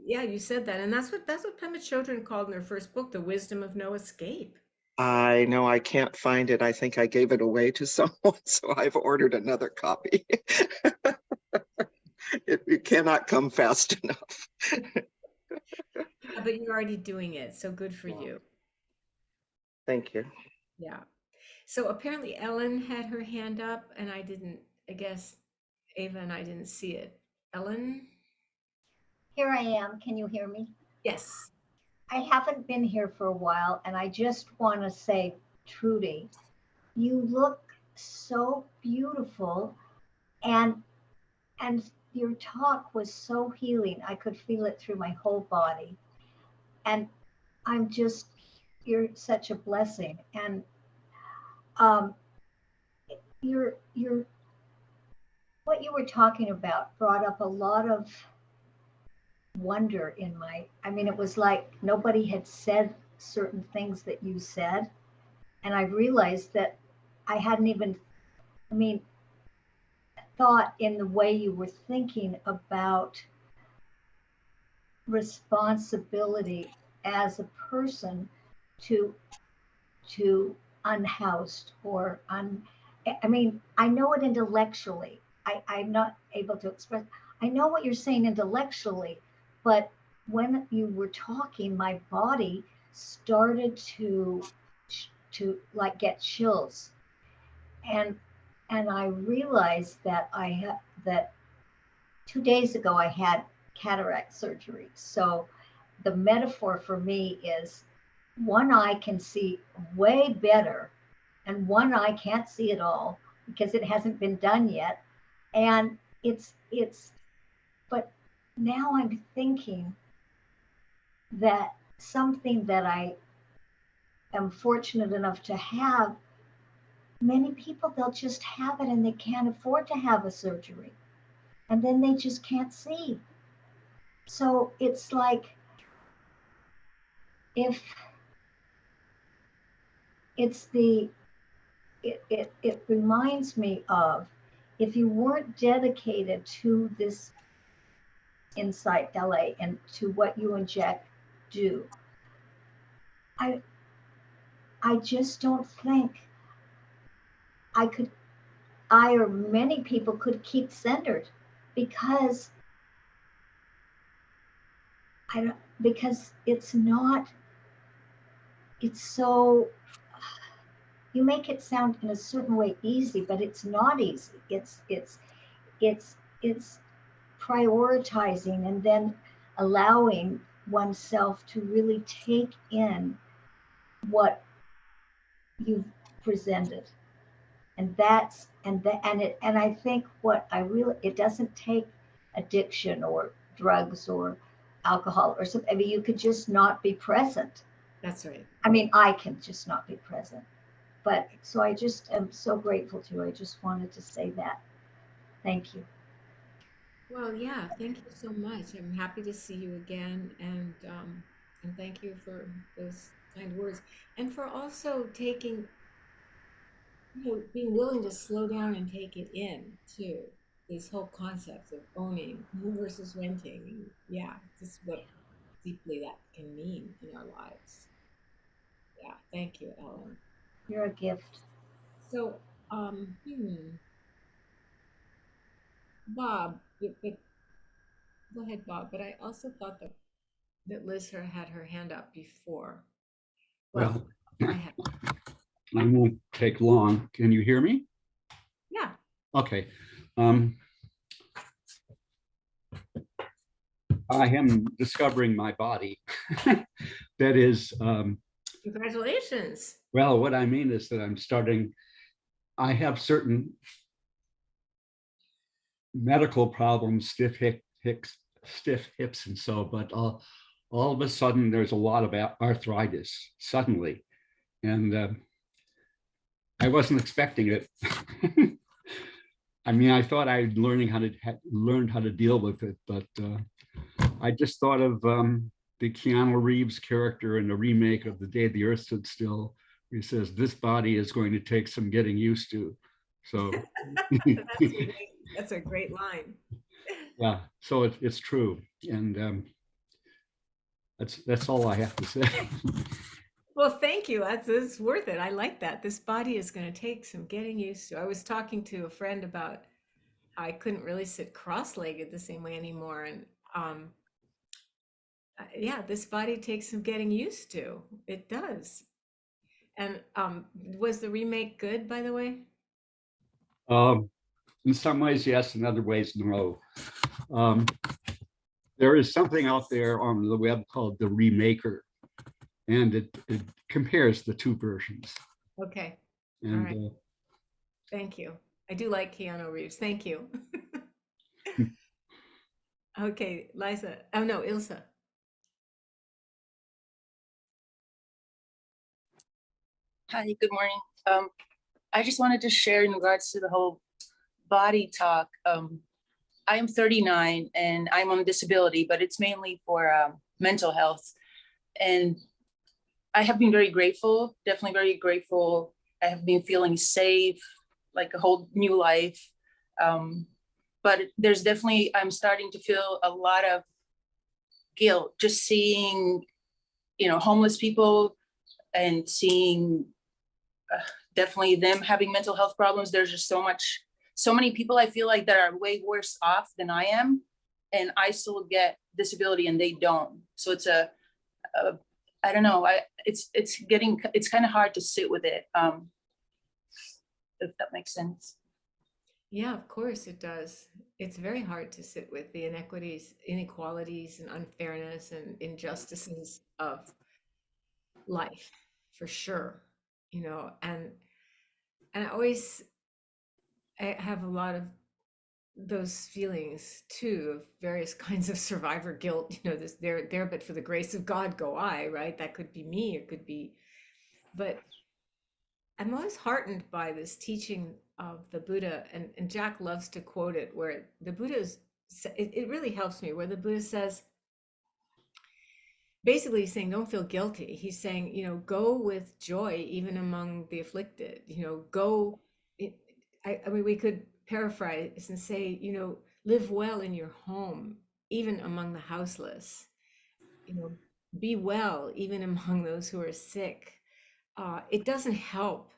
yeah, you said that. And that's what Pema Chodron called in her first book, The Wisdom of No Escape. I know I can't find it. I think I gave it away to someone, so I've ordered another copy. It cannot come fast enough. Yeah, but you're already doing it. So good for Well, you. thank you. Yeah. So apparently Ellen had her hand up and I guess Ava and I didn't see it. Ellen? Here I am. Can you hear me? Yes. I haven't been here for a while, and I just want to say, Trudy, you look so beautiful, and and your talk was so healing. I could feel it through my whole body, and I'm just, you're such a blessing. And um, your what you were talking about brought up a lot of wonder in my. I mean, it was like nobody had said certain things that you said, and I realized that I hadn't even, I mean, thought in the way you were thinking about responsibility as a person to unhoused or I mean, I know it intellectually. I'm not able to express. I know what you're saying intellectually, but when you were talking, my body started to like get chills, and I realized that that 2 days ago I had cataract surgery. So the metaphor for me is one eye can see way better, and one eye can't see at all because it hasn't been done yet. And it's but now I'm thinking that something that I am fortunate enough to have, many people they'll just have it and they can't afford to have a surgery, and then they just can't see. So it's like, if it's the it reminds me of, if you weren't dedicated to this Insight LA and to what you and Jack do, I I just don't think I could, I or many people could keep centered, because I don't, because it's not, it's so, you make it sound in a certain way easy, but it's not easy. It's prioritizing and then allowing oneself to really take in what you've presented. And that's and the, and it and I think what I really, it doesn't take addiction or drugs or alcohol or something. I mean, you could just not be present. That's right. I mean, I can just not be present. But so I just am so grateful to you. I just wanted to say that. Thank you. Well, yeah, thank you so much. I'm happy to see you again, and thank you for those kind words, and for also taking, being willing to slow down and take it in too. These whole concepts of owning versus renting, and yeah, just what deeply that can mean in our lives. Yeah, thank you, Ellen. You're a gift. So, Bob, go ahead, Bob. But I also thought that Liz had her hand up before. Well, Well, I have. I won't take long. Can you hear me? Yeah. Okay. Um, I am discovering my body. That is, Congratulations. well, what I mean is that I have certain medical problems, stiff hips and so, but all of a sudden there's a lot of arthritis suddenly. And I wasn't expecting it. I mean, I thought I'd learned how to deal with it, but I just thought of the Keanu Reeves character in the remake of The Day the Earth Stood Still. He says, "This body is going to take some getting used to." So, That's a great line. yeah, so it's true, and that's all I have to say. Well, thank you. That's worth it. I like that. This body is going to take some getting used to. I was talking to a friend about how I couldn't really sit cross-legged the same way anymore, and um, yeah, this body takes some getting used to. It does. And was the remake good, by the way? Um, in some ways, yes. In other ways, no. Um, there is something out there on the web called the Remaker, and it compares the two versions. Okay. All And right. Thank you. I do like Keanu Reeves. Thank you. Okay, Liza. Oh no, Ilsa. Hi, good morning. I just wanted to share in regards to the whole body talk. I am 39 and I'm on disability, but it's mainly for mental health. And I have been very grateful, definitely very grateful. I have been feeling safe, like a whole new life. But there's definitely, I'm starting to feel a lot of guilt just seeing, homeless people and seeing definitely them having mental health problems. There's just so many people I feel like that are way worse off than I am, and I still get disability and they don't. So it's a I don't know. It's kind of hard to sit with it. If that makes sense. Yeah, of course it does. It's very hard to sit with the inequities, inequalities, and unfairness and injustices of life, for sure. And I have a lot of those feelings too of various kinds of survivor guilt. This there, but for the grace of God go I, right? That could be me, it could be, but I'm always heartened by this teaching of the Buddha, and Jack loves to quote it, where the Buddha's, it really helps me, where the Buddha says, basically he's saying, don't feel guilty. He's saying, go with joy, even among the afflicted, go, it, I mean, we could paraphrase and say, live well in your home, even among the houseless, you know, be well, even among those who are sick. It doesn't help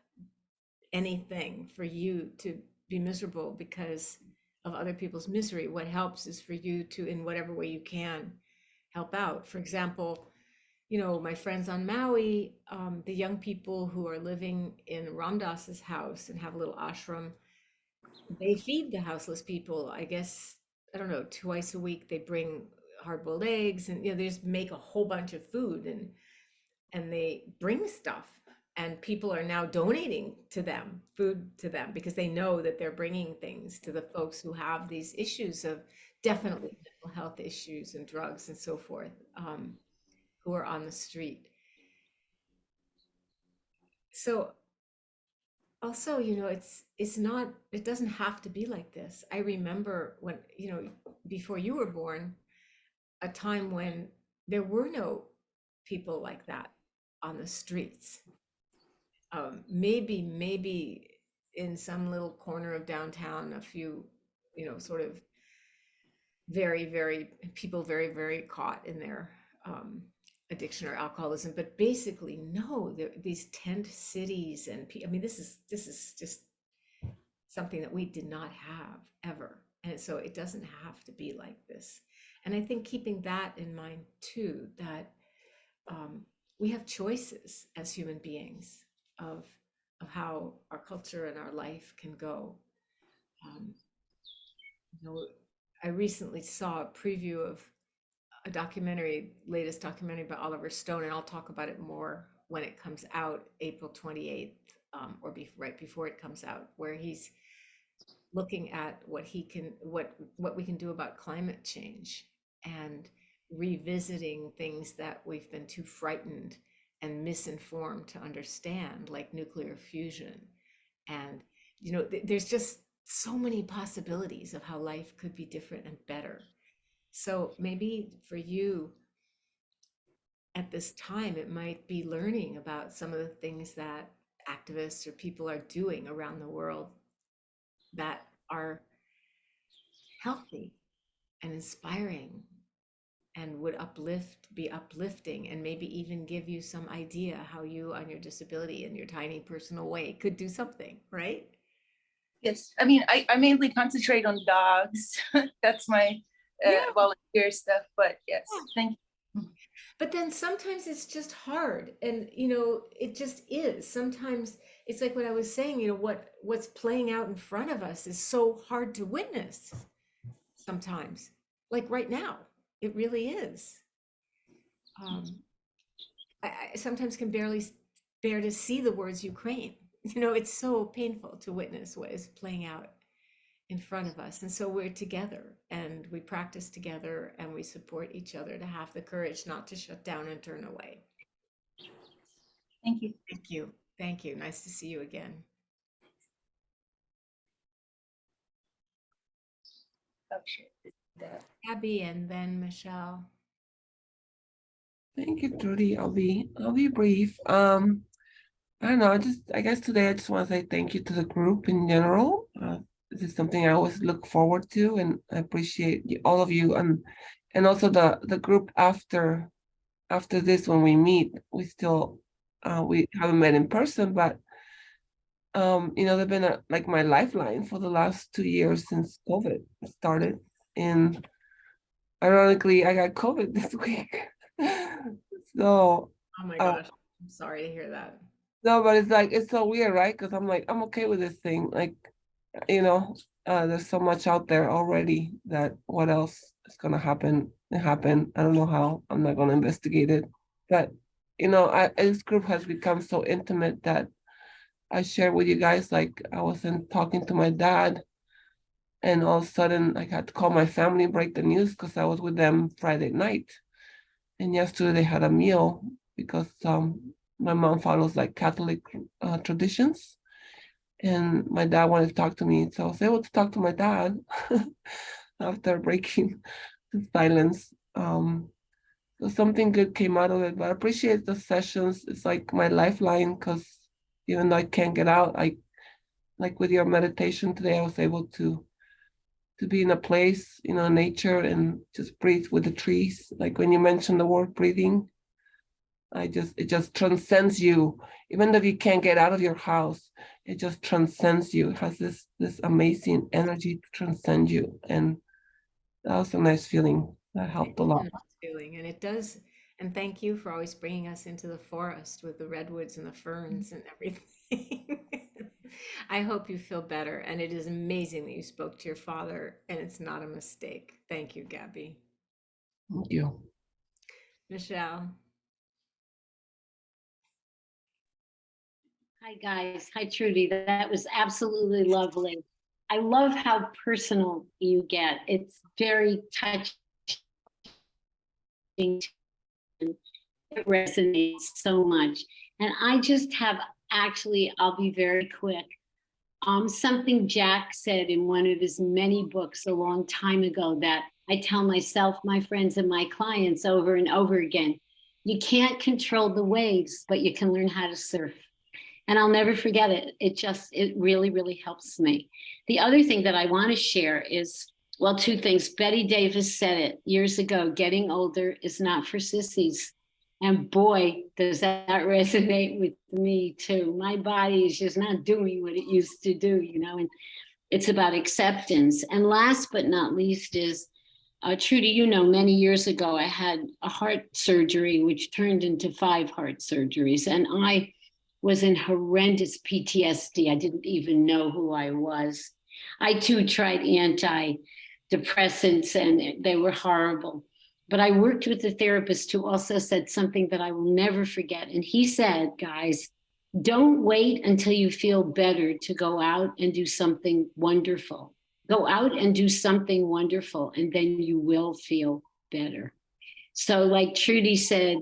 anything for you to be miserable because of other people's misery. What helps is for you to, in whatever way you can, help out. For example, my friends on Maui, the young people who are living in Ram Dass's house and have a little ashram, they feed the houseless people. I guess, I don't know, twice a week they bring hard-boiled eggs, and they just make a whole bunch of food, and they bring stuff, and people are now donating to them food to them because they know that they're bringing things to the folks who have these issues of definitely mental health issues and drugs and so forth, who are on the street. So also, it's not, it doesn't have to be like this. I remember when, before you were born, a time when there were no people like that on the streets. Maybe in some little corner of downtown, a few, sort of people very caught in their addiction or alcoholism. But basically, no, these tent cities and I mean, this is just something that we did not have ever. And so it doesn't have to be like this. And I think keeping that in mind too, that we have choices as human beings of how our culture and our life can go. Um, I recently saw a preview of latest documentary by Oliver Stone, and I'll talk about it more when it comes out, April 28th, or right before it comes out, where he's looking at what we can do about climate change and revisiting things that we've been too frightened and misinformed to understand, like nuclear fusion. And there's just so many possibilities of how life could be different and better. So maybe for you at this time, it might be learning about some of the things that activists or people are doing around the world that are healthy and inspiring and would be uplifting, and maybe even give you some idea how you, on your disability, in your tiny personal way, could do something, right? Yes, I mean, I mainly concentrate on dogs. That's my Yeah. volunteer stuff, but yes, thank you. But then sometimes it's just hard, and it just is. Sometimes it's like what I was saying, what's playing out in front of us is so hard to witness sometimes, like right now. It really is. I sometimes can barely bear to see the words Ukraine. It's so painful to witness what is playing out in front of us. And so we're together, and we practice together, and we support each other to have the courage not to shut down and turn away. Thank you. Thank you. Thank you. Nice to see you again. Oh, shit. Abby, and then Michelle. Thank you, Trudy. I'll be brief. I don't know, I guess today I just want to say thank you to the group in general. This is something I always look forward to, and I appreciate all of you, and also the group after this, when we meet. We still we haven't met in person, but they've been like my lifeline for the last 2 years since COVID started. And ironically, I got COVID this week. So Oh my gosh, I'm sorry to hear that. no, but it's so weird, right? Because I'm like, I'm okay with this thing. Like, there's so much out there already that what else is gonna happen? It happened. I don't know how. I'm not gonna investigate it. But this group has become so intimate that I share with you guys. Like, I wasn't talking to my dad, and all of a sudden I had to call my family, break the news, because I was with them Friday night. And yesterday they had a meal because my mom follows like Catholic traditions, and my dad wanted to talk to me, so I was able to talk to my dad after breaking the silence. So something good came out of it, but I appreciate the sessions. It's like my lifeline, because even though I can't get out, like with your meditation today, I was able to be in a place, nature, and just breathe with the trees. Like when you mentioned the word breathing, it just transcends you. Even though you can't get out of your house, it just transcends you. It has this amazing energy to transcend you. And that was a nice feeling. That helped a lot. Nice feeling, and it does. And thank you for always bringing us into the forest with the redwoods and the ferns and everything. I hope you feel better. And it is amazing that you spoke to your father, and it's not a mistake. Thank you, Gabby. Thank you. Michelle. Hi, guys. Hi, Trudy. That was absolutely lovely. I love how personal you get. It's very touching. It resonates so much. And I just have, actually, I'll be very quick. something Jack said in one of his many books a long time ago that I tell myself, my friends, and my clients over and over again. You can't control the waves, but you can learn how to surf. And I'll never forget it. It really, really helps me. The other thing that I want to share is, well, two things. Betty Davis said it years ago, getting older is not for sissies. And boy, does that resonate with me too. My body is just not doing what it used to do, and it's about acceptance. And last but not least is, Trudy, many years ago, I had a heart surgery, which turned into 5 heart surgeries. And I was in horrendous PTSD. I didn't even know who I was. I too tried antidepressants and they were horrible. But I worked with a therapist who also said something that I will never forget. And he said, guys, don't wait until you feel better to go out and do something wonderful. Go out and do something wonderful, and then you will feel better. So like Trudy said,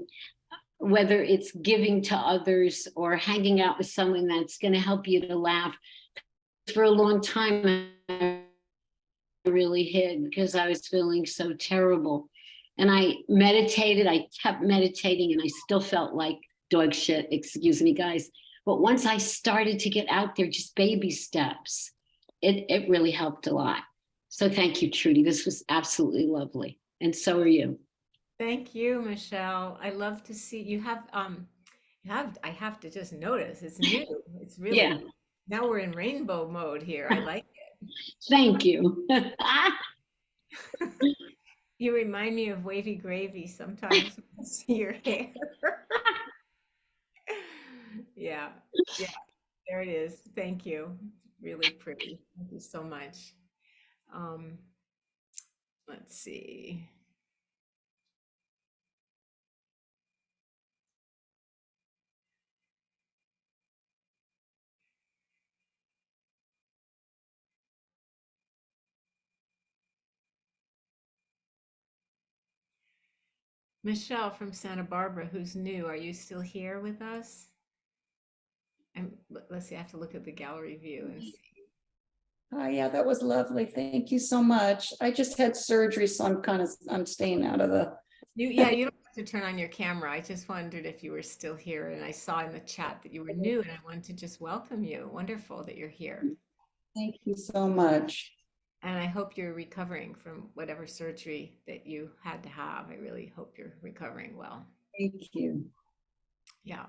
whether it's giving to others or hanging out with someone that's going to help you to laugh. For a long time, I really hid because I was feeling so terrible. And I meditated, I kept meditating, and I still felt like dog shit, excuse me, guys. But once I started to get out there, just baby steps, it really helped a lot. So thank you, Trudy. This was absolutely lovely. And so are you. Thank you, Michelle. I love to see you have I have to just notice it's new. It's really Yeah. Now we're in rainbow mode here. I like Thank you. you remind me of Wavy Gravy sometimes when I see your hair. Yeah. Yeah. There it is. Thank you. Really pretty. Thank you so much. Um, let's see. Michelle from Santa Barbara, who's new, are you still here with us? Let's see, I have to look at the gallery view and see. Oh, yeah, that was lovely. Thank you so much. I just had surgery, so I'm staying out of the. You don't have to turn on your camera. I just wondered if you were still here, and I saw in the chat that you were new, and I wanted to just welcome you. Wonderful that you're here. Thank you so much. And I hope you're recovering from whatever surgery that you had to have. I really hope you're recovering well. Thank you. Yeah.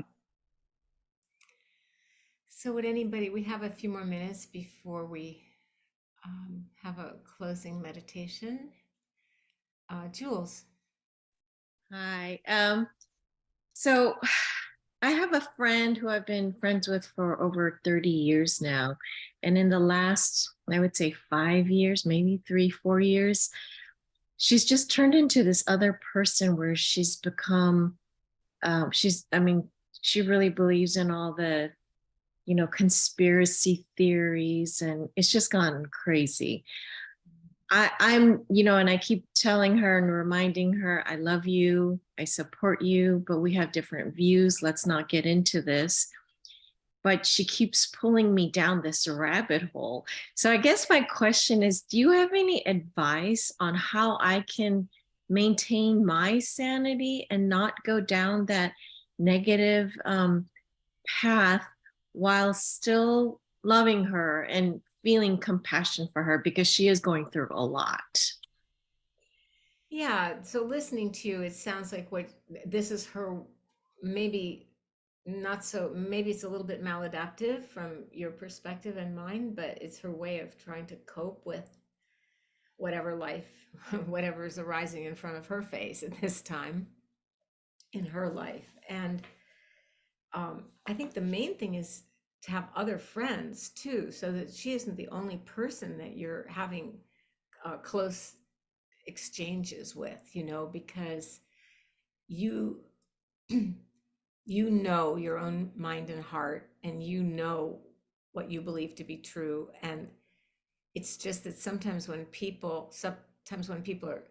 So we have a few more minutes before we have a closing meditation. Jules. Hi. So I have a friend who I've been friends with for over 30 years now. And in the last, I would say 5 years, maybe 3, 4 years, she's just turned into this other person where she's become, she really believes in all the, conspiracy theories, and it's just gone crazy. I'm, and I keep telling her and reminding her, I love you, I support you, but we have different views. Let's not get into this. But she keeps pulling me down this rabbit hole. So I guess my question is, do you have any advice on how I can maintain my sanity and not go down that negative path while still loving her and feeling compassion for her, because she is going through a lot? Yeah, so listening to you, it sounds like this is her, maybe not so, maybe it's a little bit maladaptive from your perspective and mine, but it's her way of trying to cope with whatever whatever is arising in front of her face at this time in her life. And I think the main thing is to have other friends too, so that she isn't the only person that you're having close exchanges with, because you know your own mind and heart, and you know what you believe to be true. And it's just that sometimes when people are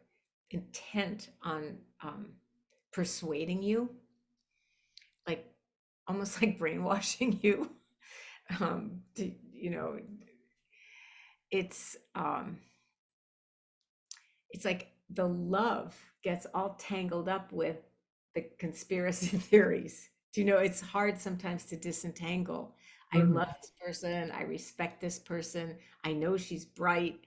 intent on persuading you, like almost like brainwashing you, you know, it's it's like the love gets all tangled up with the conspiracy theories. Do you know, it's hard sometimes to disentangle. I Mhm. love this person, I respect this person, I know she's bright.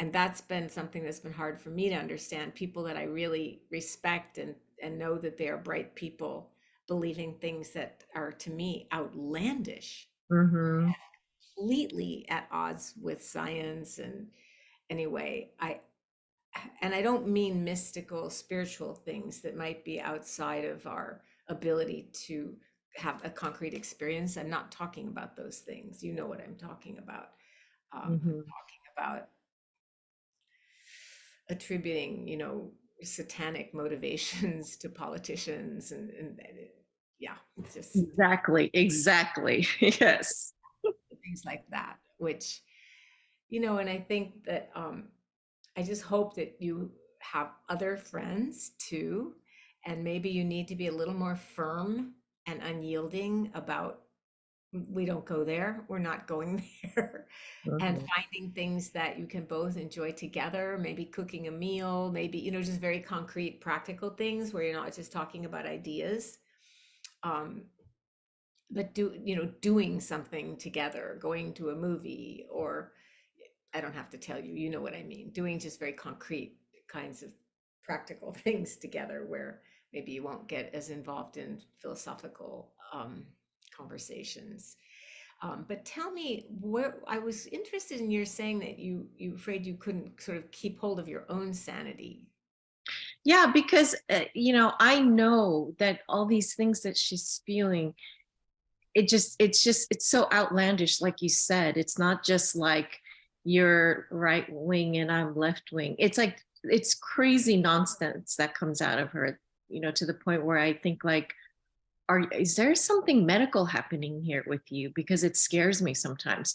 And that's been something that's been hard for me to understand. People that I really respect and know that they are bright people believing things that are to me outlandish, Mhm. completely at odds with science. And anyway, I don't mean mystical, spiritual things that might be outside of our ability to have a concrete experience. I'm not talking about those things. You know what I'm talking about. I'm Mhm. talking about attributing, satanic motivations to politicians and yeah, it's just Exactly. Exactly. Yes. things like that, which, and I think that I just hope that you have other friends too, and maybe you need to be a little more firm and unyielding about we don't go there, we're not going there, and Mhm. finding things that you can both enjoy together, maybe cooking a meal, maybe, just very concrete, practical things where you're not just talking about ideas. Um, but doing something together, going to a movie, or I don't have to tell you, you know what I mean, doing just very concrete kinds of practical things together where maybe you won't get as involved in philosophical conversations. But tell me, where I was interested in your saying that you afraid you couldn't sort of keep hold of your own sanity. Yeah, because I know that all these things that she's feeling, it's so outlandish, like you said. It's not just like you're right wing and I'm left wing. It's like it's crazy nonsense that comes out of her, to the point where I think like, is there something medical happening here with you? Because it scares me sometimes.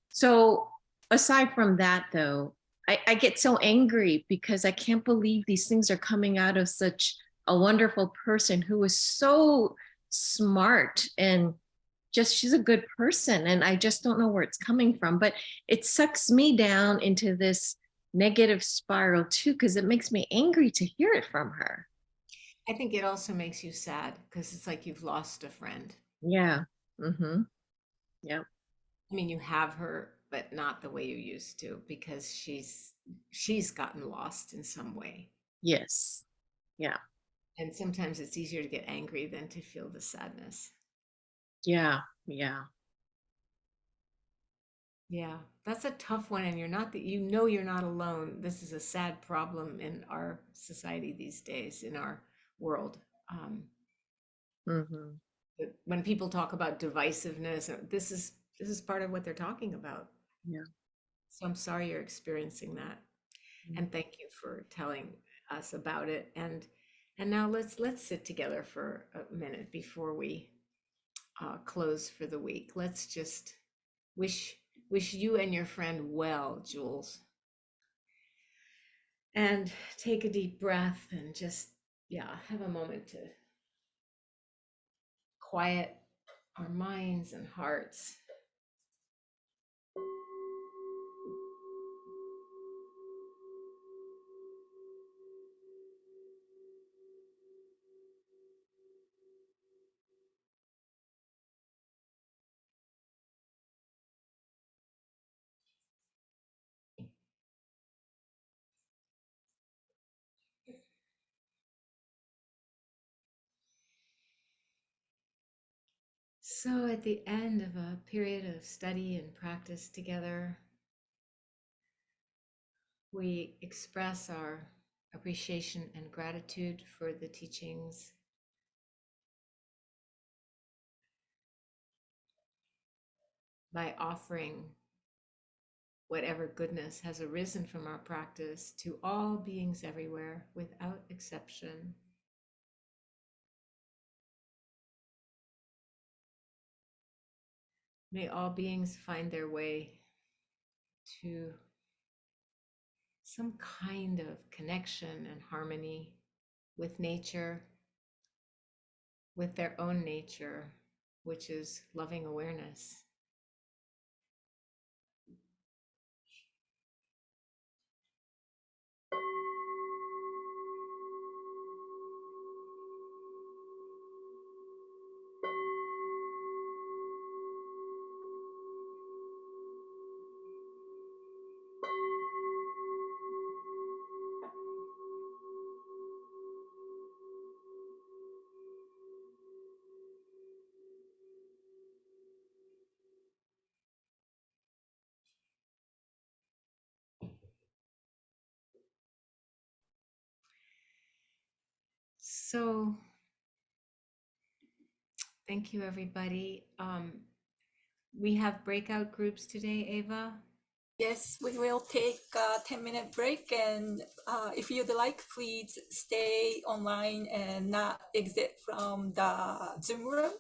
So aside from that though, I get so angry because I can't believe these things are coming out of such a wonderful person who is so smart and just she's a good person, and I just don't know where it's coming from, but it sucks me down into this negative spiral too because it makes me angry to hear it from her. I think it also makes you sad because it's like you've lost a friend. Yeah. Mm-hmm. Yeah. I mean, you have her, but not the way you used to because she's gotten lost in some way. Yes. Yeah. And sometimes it's easier to get angry than to feel the sadness. Yeah. Yeah. Yeah, that's a tough one. And you're not alone. This is a sad problem in our society these days, in our world. Um, Mm-hmm. when people talk about divisiveness, this is part of what they're talking about. Yeah. So I'm sorry you're experiencing that. And thank you for telling us about it. And now let's sit together for a minute before we close for the week. Let's just wish wish you and your friend well, Jules. And take a deep breath and just, yeah, have a moment to quiet our minds and hearts. So, at the end of a period of study and practice together, we express our appreciation and gratitude for the teachings by offering whatever goodness has arisen from our practice to all beings everywhere without exception. May all beings find their way to some kind of connection and harmony with nature, with their own nature, which is loving awareness. So thank you, everybody. We have breakout groups today, Ava. Yes, we will take a 10-minute break, and if you'd like, please stay online and not exit from the Zoom room,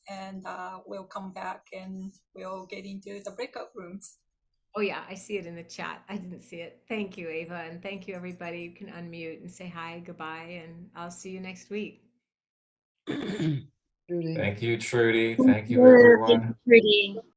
and we'll come back and we'll get into the breakout rooms. Oh yeah, I see it in the chat. I didn't see it. Thank you, Ava, and thank you, everybody. You can unmute and say hi, goodbye, and I'll see you next week. Thank you, Trudy. Thank Thank you, you, everyone. Pretty.